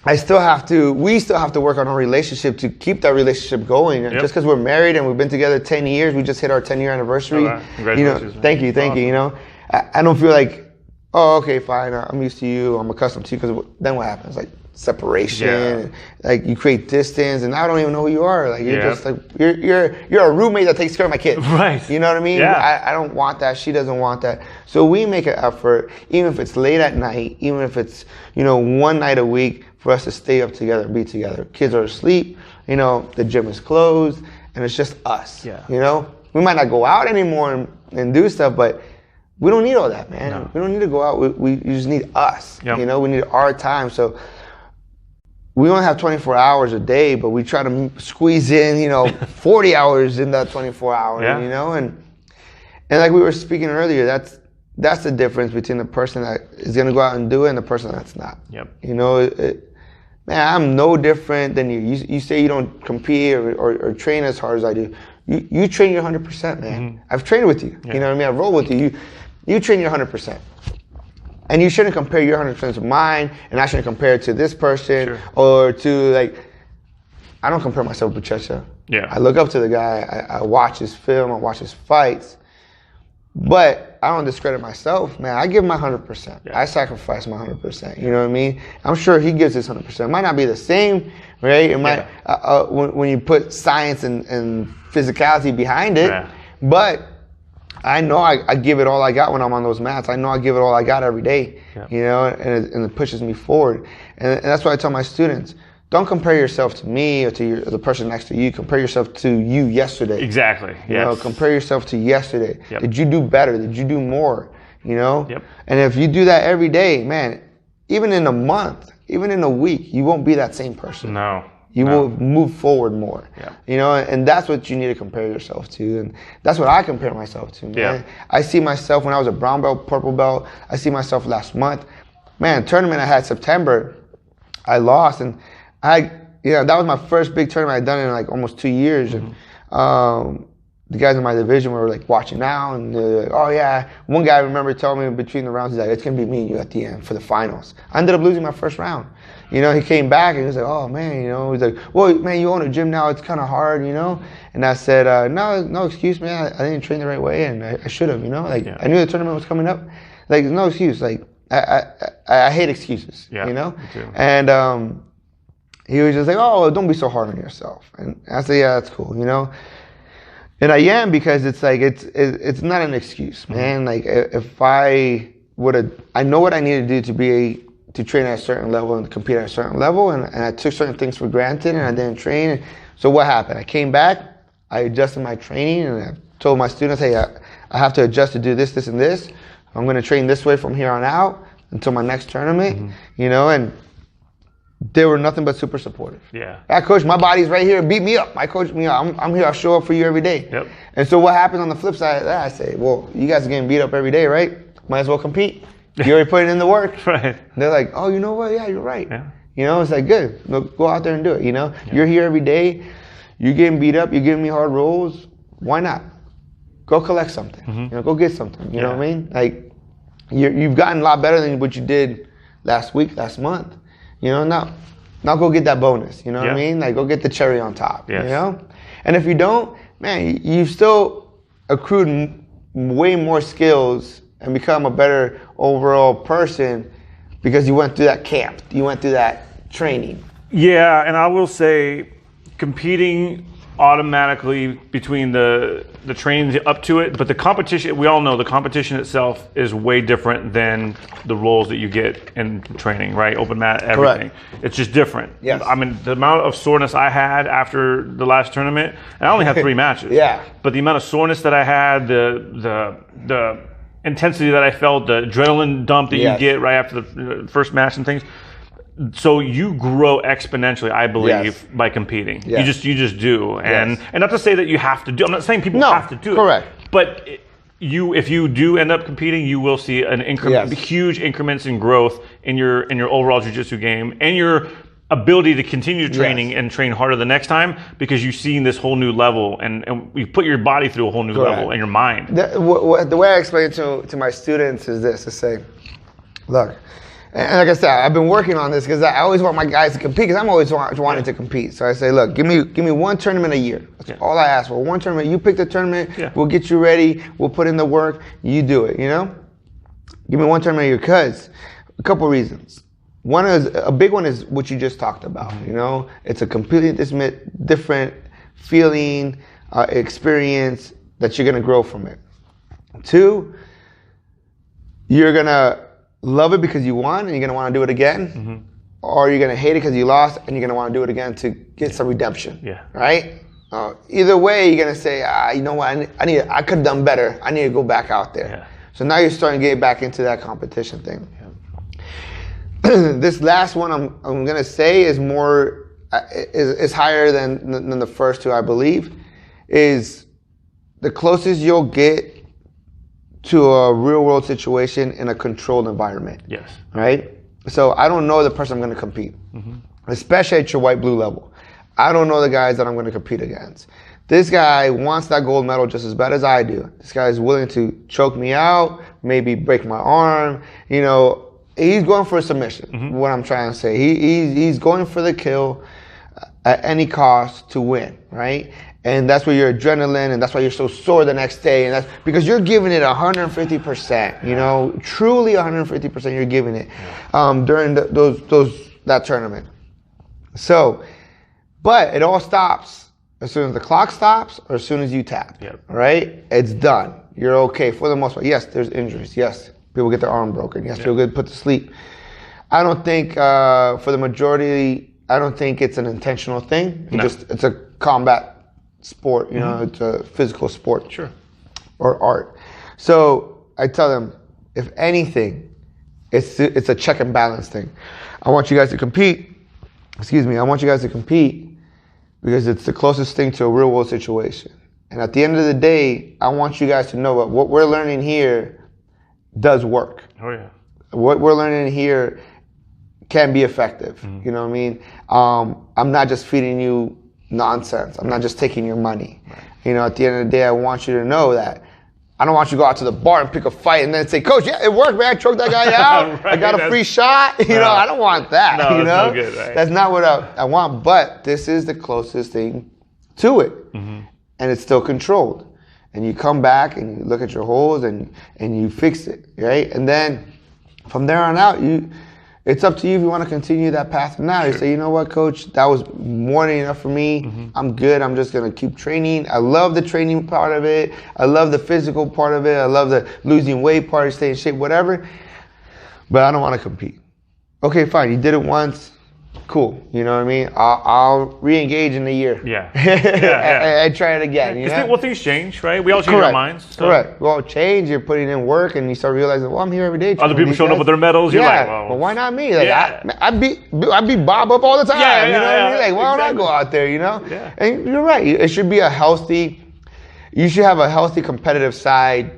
we still have to work on our relationship to keep that relationship going. Just because we're married and we've been together 10 years, we just hit our 10-year anniversary. Congratulations. You know, thank you. You know, I don't feel like, oh, okay, fine, I'm used to you, I'm accustomed to you, because then what happens? Like, separation, like, you create distance, and I don't even know who you are. Like, you're just like, you're a roommate that takes care of my kids. You know what I mean? I don't want that. She doesn't want that. So we make an effort, even if it's late at night, even if it's, you know, one night a week, for us to stay up together and be together. Kids are asleep, you know, the gym is closed, and it's just us. You know, we might not go out anymore and do stuff, but we don't need all that, man. We don't need to go out. We just need us. You know, we need our time. So we only have 24 hours a day, but we try to squeeze in, 40 hours in that 24 hours, and like we were speaking earlier, that's the difference between the person that is going to go out and do it and the person that's not. Yep. Man, I'm no different than you. You say you don't compete or train as hard as I do. You train your 100%, man. Mm-hmm. I've trained with you. Yeah. You know what I mean? I've rolled with you. You train your 100%. And you shouldn't compare your 100% to mine, and I shouldn't compare it to this person or to, I don't compare myself with Checha. Yeah. I look up to the guy. I watch his film. I watch his fights. But I don't discredit myself, man. I give my 100%. Yeah. I sacrifice my 100%. You know what I mean? I'm sure he gives his 100%. It might not be the same, right? It might when you put science and physicality behind it. Yeah. But I know I give it all I got when I'm on those mats. I know I give it all I got every day. Yeah. And it pushes me forward. And that's why I tell my students, don't compare yourself to me or to the person next to you. Compare yourself to you yesterday. Exactly. Yes. Compare yourself to yesterday. Yep. Did you do better? Did you do more? Yep. And if you do that every day, man, even in a month, even in a week, you won't be that same person. No. You will move forward more. Yeah. And that's what you need to compare yourself to. And that's what I compare myself to, man. Yeah. I see myself when I was a brown belt, purple belt. I see myself last month. Man, tournament I had September, I lost. And that was my first big tournament I'd done in almost 2 years. Mm-hmm. And the guys in my division were watching now, and they're like, oh yeah. One guy I remember telling me between the rounds, he's like, it's gonna be me and you at the end for the finals. I ended up losing my first round. He came back and he was like, oh man, he's like, well man, you own a gym now, it's kind of hard, And I said, no excuse, man. I didn't train the right way, and I should have, I knew the tournament was coming up. No excuse. I hate excuses, Me too. And he was just like, oh, don't be so hard on yourself. And I said, yeah, that's cool, And I am, because it's not an excuse, man. Mm-hmm. If I know what I need to do to train at a certain level and compete at a certain level, and I took certain things for granted and I didn't train. So what happened? I came back, I adjusted my training, and I told my students, hey, I have to adjust to do this, this, and this. I'm going to train this way from here on out until my next tournament, and they were nothing but super supportive. Yeah. Coach, my body's right here. Beat me up. My coach, I'm here. I'll show up for you every day. Yep. And so what happens on the flip side of that? I say, well, you guys are getting beat up every day, right? Might as well compete. You already put in the work. Right. And they're like, oh, you know what? Yeah, you're right. Yeah. It's good. Go out there and do it. You're here every day. You're getting beat up. You're giving me hard rolls. Why not? Go collect something. Mm-hmm. Go get something. You know what I mean? You've gotten a lot better than what you did last week, last month. Now go get that bonus. You know what I mean? Go get the cherry on top. Yes. And if you don't, man, you've still accrued way more skills and become a better overall person because you went through that camp. You went through that training. Yeah, and I will say competing automatically between the training up to it, but the competition, we all know the competition itself is way different than the roles that you get in training, right? Open mat, everything. Correct. It's just different. Yes. I mean, the amount of soreness I had after the last tournament, and I only had 3 matches. Yeah. But the amount of soreness that I had, the intensity that I felt, the adrenaline dump that you get right after the first match and things. So you grow exponentially, I believe, by competing. Yes. You just do, and not to say that you have to do. I'm not saying people have to do it. Correct. But if you do end up competing, you will see an increment, huge increments in growth in your overall jiu-jitsu game and your ability to continue training and train harder the next time, because you've seen this whole new level and you put your body through a whole new level and your mind. The way I explain it to my students is this: to say, look. And like I said, I've been working on this because I always want my guys to compete, because I'm always wanting to compete. So I say, look, give me one tournament a year. That's all I ask for. One tournament. You pick the tournament. Yeah. We'll get you ready. We'll put in the work. You do it. Give me one tournament a year, because a couple reasons. A big one is what you just talked about. It's a completely different feeling, experience that you're gonna grow from it. 2, you're gonna love it because you won and you're going to want to do it again, or you're going to hate it because you lost and you're going to want to do it again to get some redemption. Yeah. Right? Either way, you're going to say, you know what, I could have done better. I need to go back out there. Yeah. So now you're starting to get back into that competition thing. Yeah. this last one I'm gonna say is more is higher than the first two, I believe. Is the closest you'll get to a real world situation in a controlled environment. Yes. Right? So I don't know the person I'm going to compete, especially at your white blue level. I don't know the guys that I'm going to compete against. This guy wants that gold medal just as bad as I do. This guy is willing to choke me out, maybe break my arm. You know, he's going for a submission. What I'm trying to say, he's going for the kill at any cost to win, right? And that's where your adrenaline, and that's why you're so sore the next day, and that's because you're giving it 150%. You know, truly 150%. You're giving it during that tournament. So, but it all stops as soon as the clock stops or as soon as you tap. Yep. Right? It's done. You're okay for the most part. Yes, there's injuries. Yes, people get their arm broken. Yes, people get put to sleep. I don't think for the majority, I don't think it's an intentional thing. It's a combat sport, you know, it's a physical sport. Sure. Or art. So I tell them, if anything, it's a check and balance thing. I want you guys to compete. I want you guys to compete because it's the closest thing to a real world situation. And at the end of the day, I want you guys to know that what we're learning here does work. Oh yeah. What we're learning here can be effective. You know what I mean? I'm not just feeding you nonsense. I'm not just taking your money. Right. You know, at the end of the day, I want you to know that I don't want you to go out to the bar and pick a fight and then say, Coach, yeah, it worked, man. I choked that guy out. Right, I got a free shot. You know, I don't want that. No, you know, no good, right? That's not what I want. But this is the closest thing to it, and it's still controlled. And you come back and you look at your holes and you fix it, right? And then from there on out, it's up to you if you want to continue that path or not. You say, you know what, Coach, that was more than enough for me. I'm good. I'm just going to keep training. I love the training part of it. I love the physical part of it. I love the losing weight part, staying in shape, whatever. But I don't want to compete. Okay, fine. You did it once. Cool. You know what I mean? I'll re-engage in a year. Yeah. I try it again. You know? Well, things change, right? We all change our minds. So. Correct. Well, change. You're putting in work, and you start realizing, well, I'm here every day. Other people showing up with their medals. You're like, well, why not me? Like, I beat Bob up all the time. You know what I mean? Like, why don't I go out there? You know? Yeah. And you're right. It should be you should have a healthy competitive side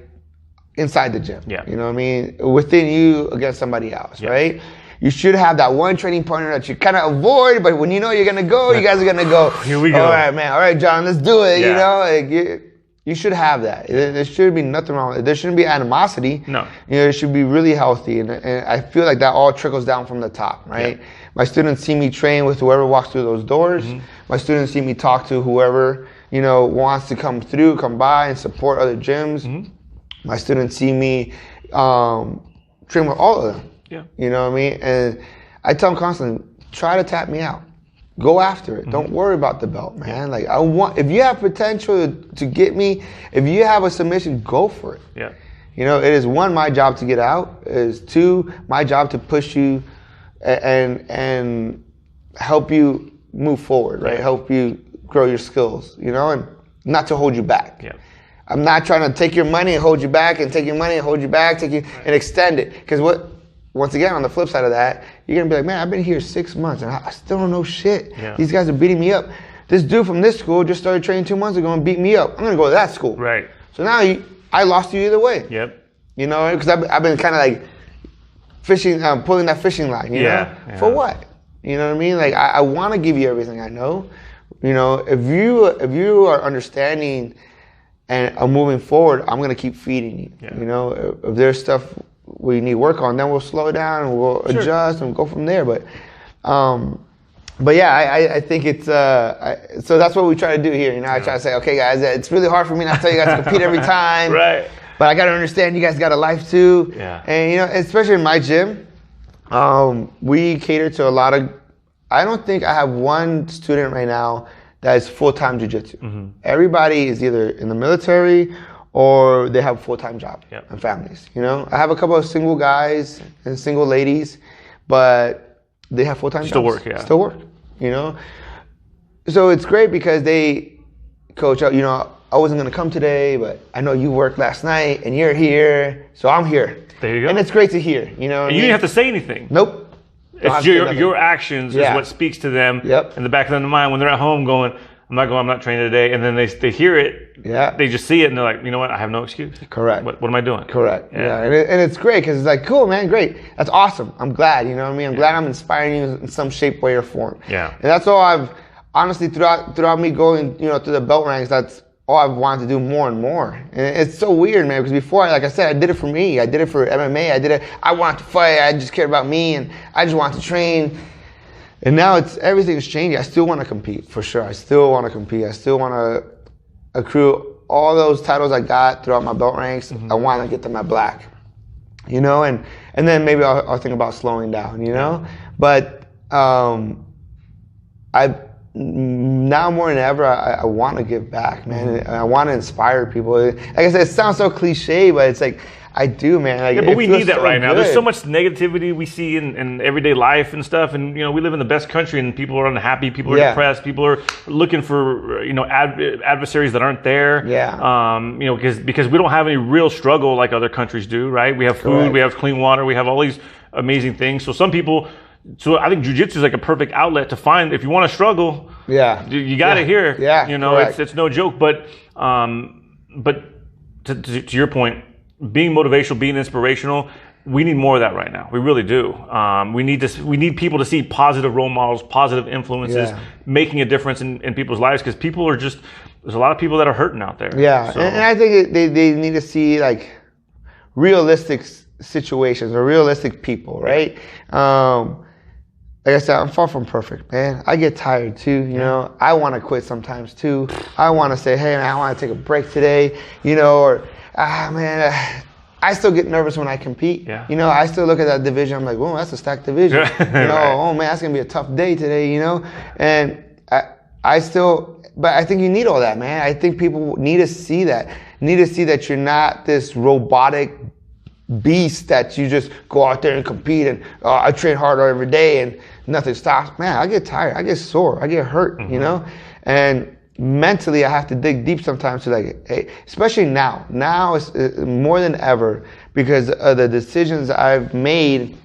inside the gym. Yeah. You know what I mean? Within you against somebody else, right? You should have that one training partner that you kind of avoid, but when you know you're going to go, you guys are going to go. Here we go. All right, man. All right, John, let's do it. You know, like, you should have that. There should be nothing wrong with it. There shouldn't be animosity. No. You know, it should be really healthy. And I feel like that all trickles down from the top, right? Yeah. My students see me train with whoever walks through those doors. My students see me talk to whoever, you know, wants to come by and support other gyms. My students see me train with all of them. Yeah. You know what I mean? And I tell them constantly, try to tap me out. Go after it. Don't worry about the belt, man. Like, if you have potential to get me, if you have a submission, go for it. Yeah. You know, it is one, my job to get out. It is two, my job to push you and help you move forward, right? Help you grow your skills, you know, and not to hold you back. Yeah. I'm not trying to take your money and hold you back and take your money and hold you back, and extend it. Because once again, on the flip side of that, you're going to be like, man, I've been here 6 months and I still don't know shit. Yeah. These guys are beating me up. This dude from this school just started training 2 months ago and beat me up. I'm going to go to that school. Right. So now I lost you either way. Yep. You know, because I've been kind of like fishing, pulling that fishing line, you know? For what? You know what I mean? Like, I want to give you everything I know. You know, if you are understanding and are moving forward, I'm going to keep feeding you. Yeah. You know, if there's stuff we need work on, then we'll slow down and we'll adjust and go from there. But yeah, I think it's so that's what we try to do here. You know, I try to say, okay, guys, it's really hard for me not to tell you guys to compete every time. Right. But I got to understand you guys got a life too. Yeah. And you know, especially in my gym, we cater to a lot of. I don't think I have one student right now that is full-time jiu-jitsu. Everybody is either in the military or they have a full-time job and families. You know, I have a couple of single guys and single ladies, but they have full-time jobs. Still work, you know. So it's great because they, Coach, you know, I wasn't going to come today, but I know you worked last night and you're here, so I'm here. There you go. And it's great to hear, you know. And you didn't have to say anything. Nope. It's your actions is what speaks to them Yep. in the back of their mind when they're at home going, I'm not training today. And then they hear it. Yeah. They just see it and they're like, you know what? I have no excuse. Correct. What am I doing? Correct. Yeah. And it's great because it's like, cool, man, great. That's awesome. I'm glad, you know what I mean? I'm glad I'm inspiring you in some shape, way, or form. Yeah. And that's all I've, honestly, throughout me going, through the belt ranks, that's all I've wanted to do more and more. And it's so weird, man, because before, like I said, I did it for me. I did it for MMA. I wanted to fight. I just cared about me, and I just wanted to train. And now everything is changing. I still want to compete, for sure. I still want to compete. I still want to accrue all those titles I got throughout my belt ranks. I want to get them at black, and then maybe I'll think about slowing down, But now more than ever, I want to give back, man. And I want to inspire people. Like I said, it sounds so cliche, but it's like, I do, man. Like, but we need that right now. Good. There's so much negativity we see in everyday life and stuff. And, we live in the best country and people are unhappy. People are depressed. People are looking for, adversaries that aren't there. Yeah. Because we don't have any real struggle like other countries do, right? We have food, Correct. we have clean water, we have all these amazing things. So I think jiu-jitsu is like a perfect outlet to find, if you want to struggle, you got it here. Yeah. It's no joke. But to your point, being motivational, being inspirational, we need more of that right now. We really do. We need people to see positive role models, positive influences, making a difference in people's lives, because people are there's a lot of people that are hurting out there. Yeah, so. and I think they need to see like realistic situations or realistic people, right? Like I said, I'm far from perfect, man. I get tired too, I want to quit sometimes too. I want to say, hey, man, I want to take a break today, or man, I still get nervous when I compete. Yeah. I still look at that division. I'm like, oh, that's a stacked division. Right. Oh man, that's gonna be a tough day today. And but I think you need all that, man. I think people need to see that. Need to see that you're not this robotic beast that you just go out there and compete and I train harder every day and nothing stops. Man, I get tired. I get sore. I get hurt. And mentally, I have to dig deep sometimes to like, hey, especially now. Now it's more than ever because of the decisions I've made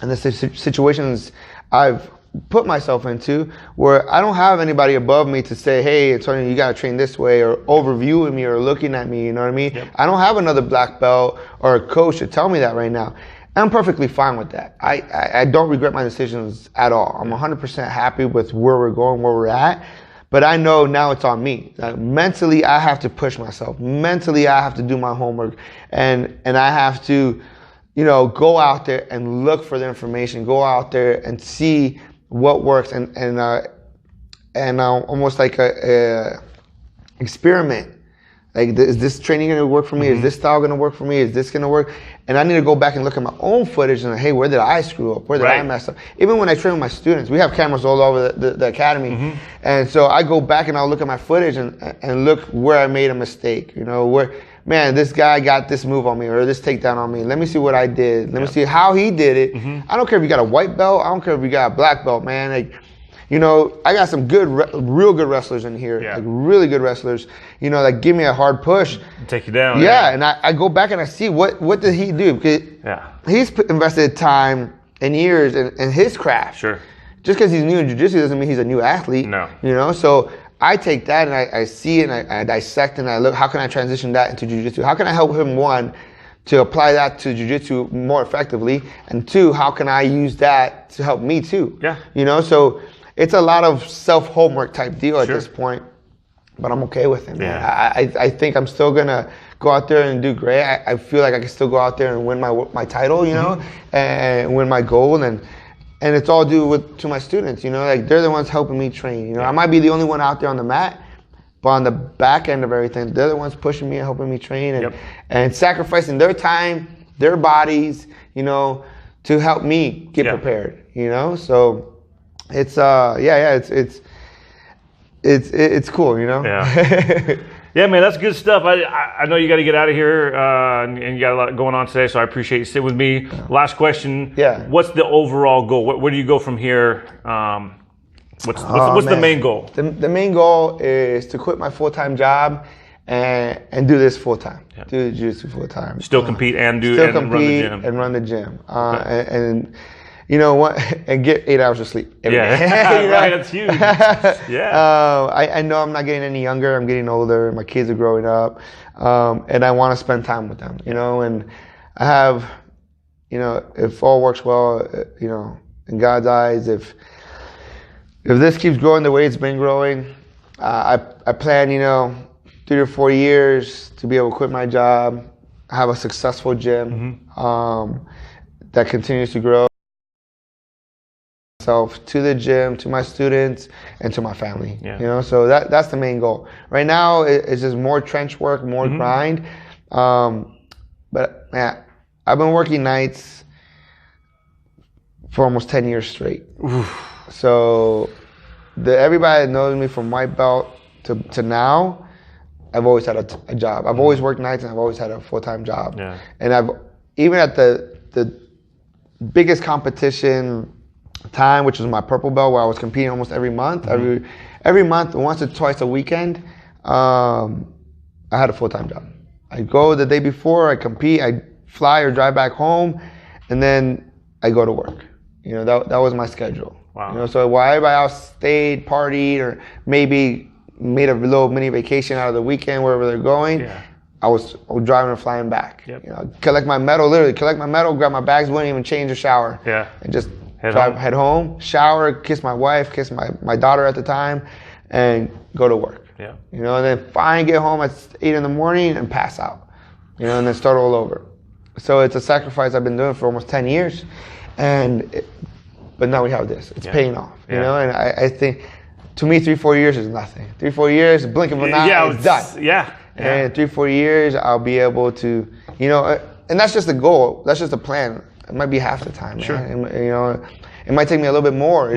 and the situations I've put myself into where I don't have anybody above me to say, hey, Antonio, you got to train this way, or overviewing me or looking at me, you know what I mean? Yep. I don't have another black belt or a coach to tell me that right now. I'm perfectly fine with that. I don't regret my decisions at all. I'm 100% happy with where we're going, where we're at. But I know now it's on me. Like, mentally, I have to push myself. Mentally, I have to do my homework. And I have to, go out there and look for the information. Go out there and see what works and almost like a experiment. Like, is this training going to work for me? Is this style going to work for me? Is this going to work? And I need to go back and look at my own footage and, hey, where did I screw up? Where did I mess up? Even when I train with my students, we have cameras all over the academy. And so I go back and I'll look at my footage and look where I made a mistake. Where, man, this guy got this move on me or this takedown on me. Let me see what I did. Let me see how he did it. I don't care if you got a white belt. I don't care if you got a black belt, man. Like, I got some real good wrestlers in here, like really good wrestlers, that give me a hard push. Take you down. Yeah, and I go back and I see what did he do? Because he's invested time and years in his craft. Sure. Just because he's new in jiu-jitsu doesn't mean he's a new athlete. No. So I take that and I see it and I dissect and I look, how can I transition that into jiu-jitsu? How can I help him, one, to apply that to jiu-jitsu more effectively, and two, how can I use that to help me too? Yeah. So it's a lot of self-homework type deal at this point, but I'm okay with it, man. Yeah. I think I'm still going to go out there and do great. I feel like I can still go out there and win my title, and win my gold. And it's all due to my students, like they're the ones helping me train. I might be the only one out there on the mat, but on the back end of everything, they're the ones pushing me and helping me train and sacrificing their time, their bodies, to help me get prepared, So it's it's cool, Yeah. Yeah, man, that's good stuff. I know you got to get out of here, and you got a lot going on today, so I appreciate you sitting with me. Last question. Yeah. What's the overall goal? Where do you go from here? What's the main goal? The main goal is to quit my full-time job and do this full-time. Do the jiu-jitsu full-time. Still compete and run the gym. you know what, and get 8 hours of sleep every day. You know? Right, that's huge. Yeah. I know I'm not getting any younger. I'm getting older. My kids are growing up, and I want to spend time with them. You know, and I have, you know, if all works well, you know, in God's eyes, if this keeps growing the way it's been growing, I plan, you know, 3 to 4 years to be able to quit my job, have a successful gym that continues to grow. Myself to the gym, to my students, and to my family. Yeah. You know, so that's the main goal. Right now, it's just more trench work, more grind. But man, I've been working nights for almost 10 years straight. Oof. So everybody that knows me from white belt to now, I've always had a job. I've always worked nights, and I've always had a full-time job. Yeah. And I've even at the biggest competition time, which was my purple belt, where I was competing almost every month. Every month, once or twice a weekend, I had a full-time job. I go the day before, I compete, I fly or drive back home, and then I go to work. You know, that was my schedule. Wow. You know, so while everybody else stayed, partied, or maybe made a little mini vacation out of the weekend wherever they're going, I was driving and flying back. Yep. You know, collect my medal, grab my bags, wouldn't even change or shower. Yeah. And just head home, shower, kiss my wife, kiss my daughter at the time, and go to work. Yeah. You know, and then finally get home at 8 in the morning and pass out. You know, and then start all over. So it's a sacrifice I've been doing for almost 10 years, but now we have this. It's paying off. You know, and I think to me 3-4 years is nothing. 3-4 years, blink of an eye, it's done. And in 3-4 years, I'll be able to, you know, and that's just the goal. That's just the plan. It might be half the time. Sure. Man. You know, it might take me a little bit more.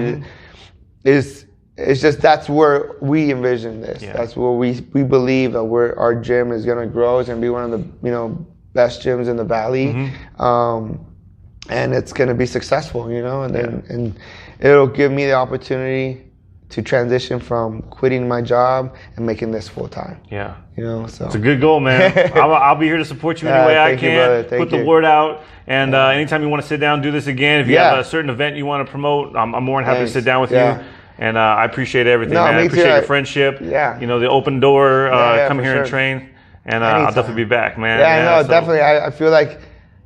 It's just that's where we envision this. Yeah. That's where we believe that our gym is gonna grow. It's gonna be one of the best gyms in the valley, and it's gonna be successful. You know, and it'll give me the opportunity to transition from quitting my job and making this full time. Yeah. You know, so it's a good goal, man. I'll be here to support you any way I can. Put the word out, and anytime you want to sit down, do this again. If you have a certain event you want to promote, I'm more than happy to sit down with you. And I appreciate everything, man. I appreciate your friendship. Yeah. You know, the open door, come here and train, and I'll definitely be back, man. Yeah, definitely. I feel like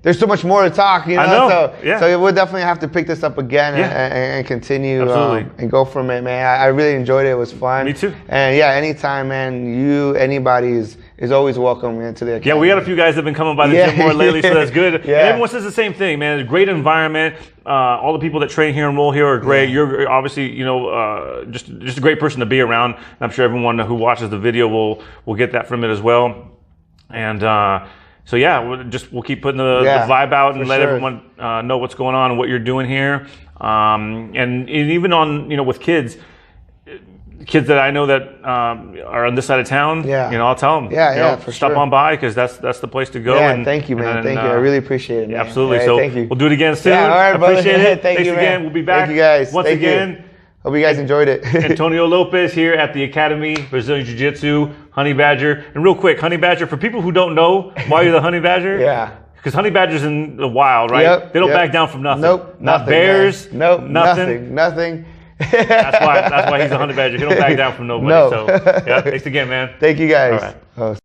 there's so much more to talk, you know. I know. So we'll definitely have to pick this up again and continue and go from it, man. I really enjoyed it. It was fun. Me too. And anytime, man, anybody is always welcome, man, to the Academy. Yeah, we got a few guys that have been coming by the gym more lately, so that's good. And everyone says the same thing, man. It's a great environment. All the people that train here and roll here are great. You're obviously, you know, just a great person to be around. And I'm sure everyone who watches the video will get that from it as well. And so we'll keep putting the vibe out and let everyone know what's going on and what you're doing here. And even on, you know, with kids that I know that are on this side of town, you know, I'll tell them, stop on by, because that's the place to go. Yeah, thank you, man. Thank you. I really appreciate it, man. Absolutely. Right, so thank you. We'll do it again soon. Yeah, all right, I appreciate it. Thanks you, again. Man. We'll be back. Thank you, guys. Once again. Hope you guys enjoyed it. Antonio Lopez here at the Academy of Brazilian Jiu-jitsu, Honeybadger. And real quick, Honeybadger, for people who don't know why you're the Honeybadger. Because Honeybadger's in the wild, right? Yep, they don't back down from nothing. Nope. Not bears. Man. Nope. Nothing. Nothing. That's why he's a Honeybadger. He don't back down from nobody. No. So, thanks again, man. Thank you, guys. All right.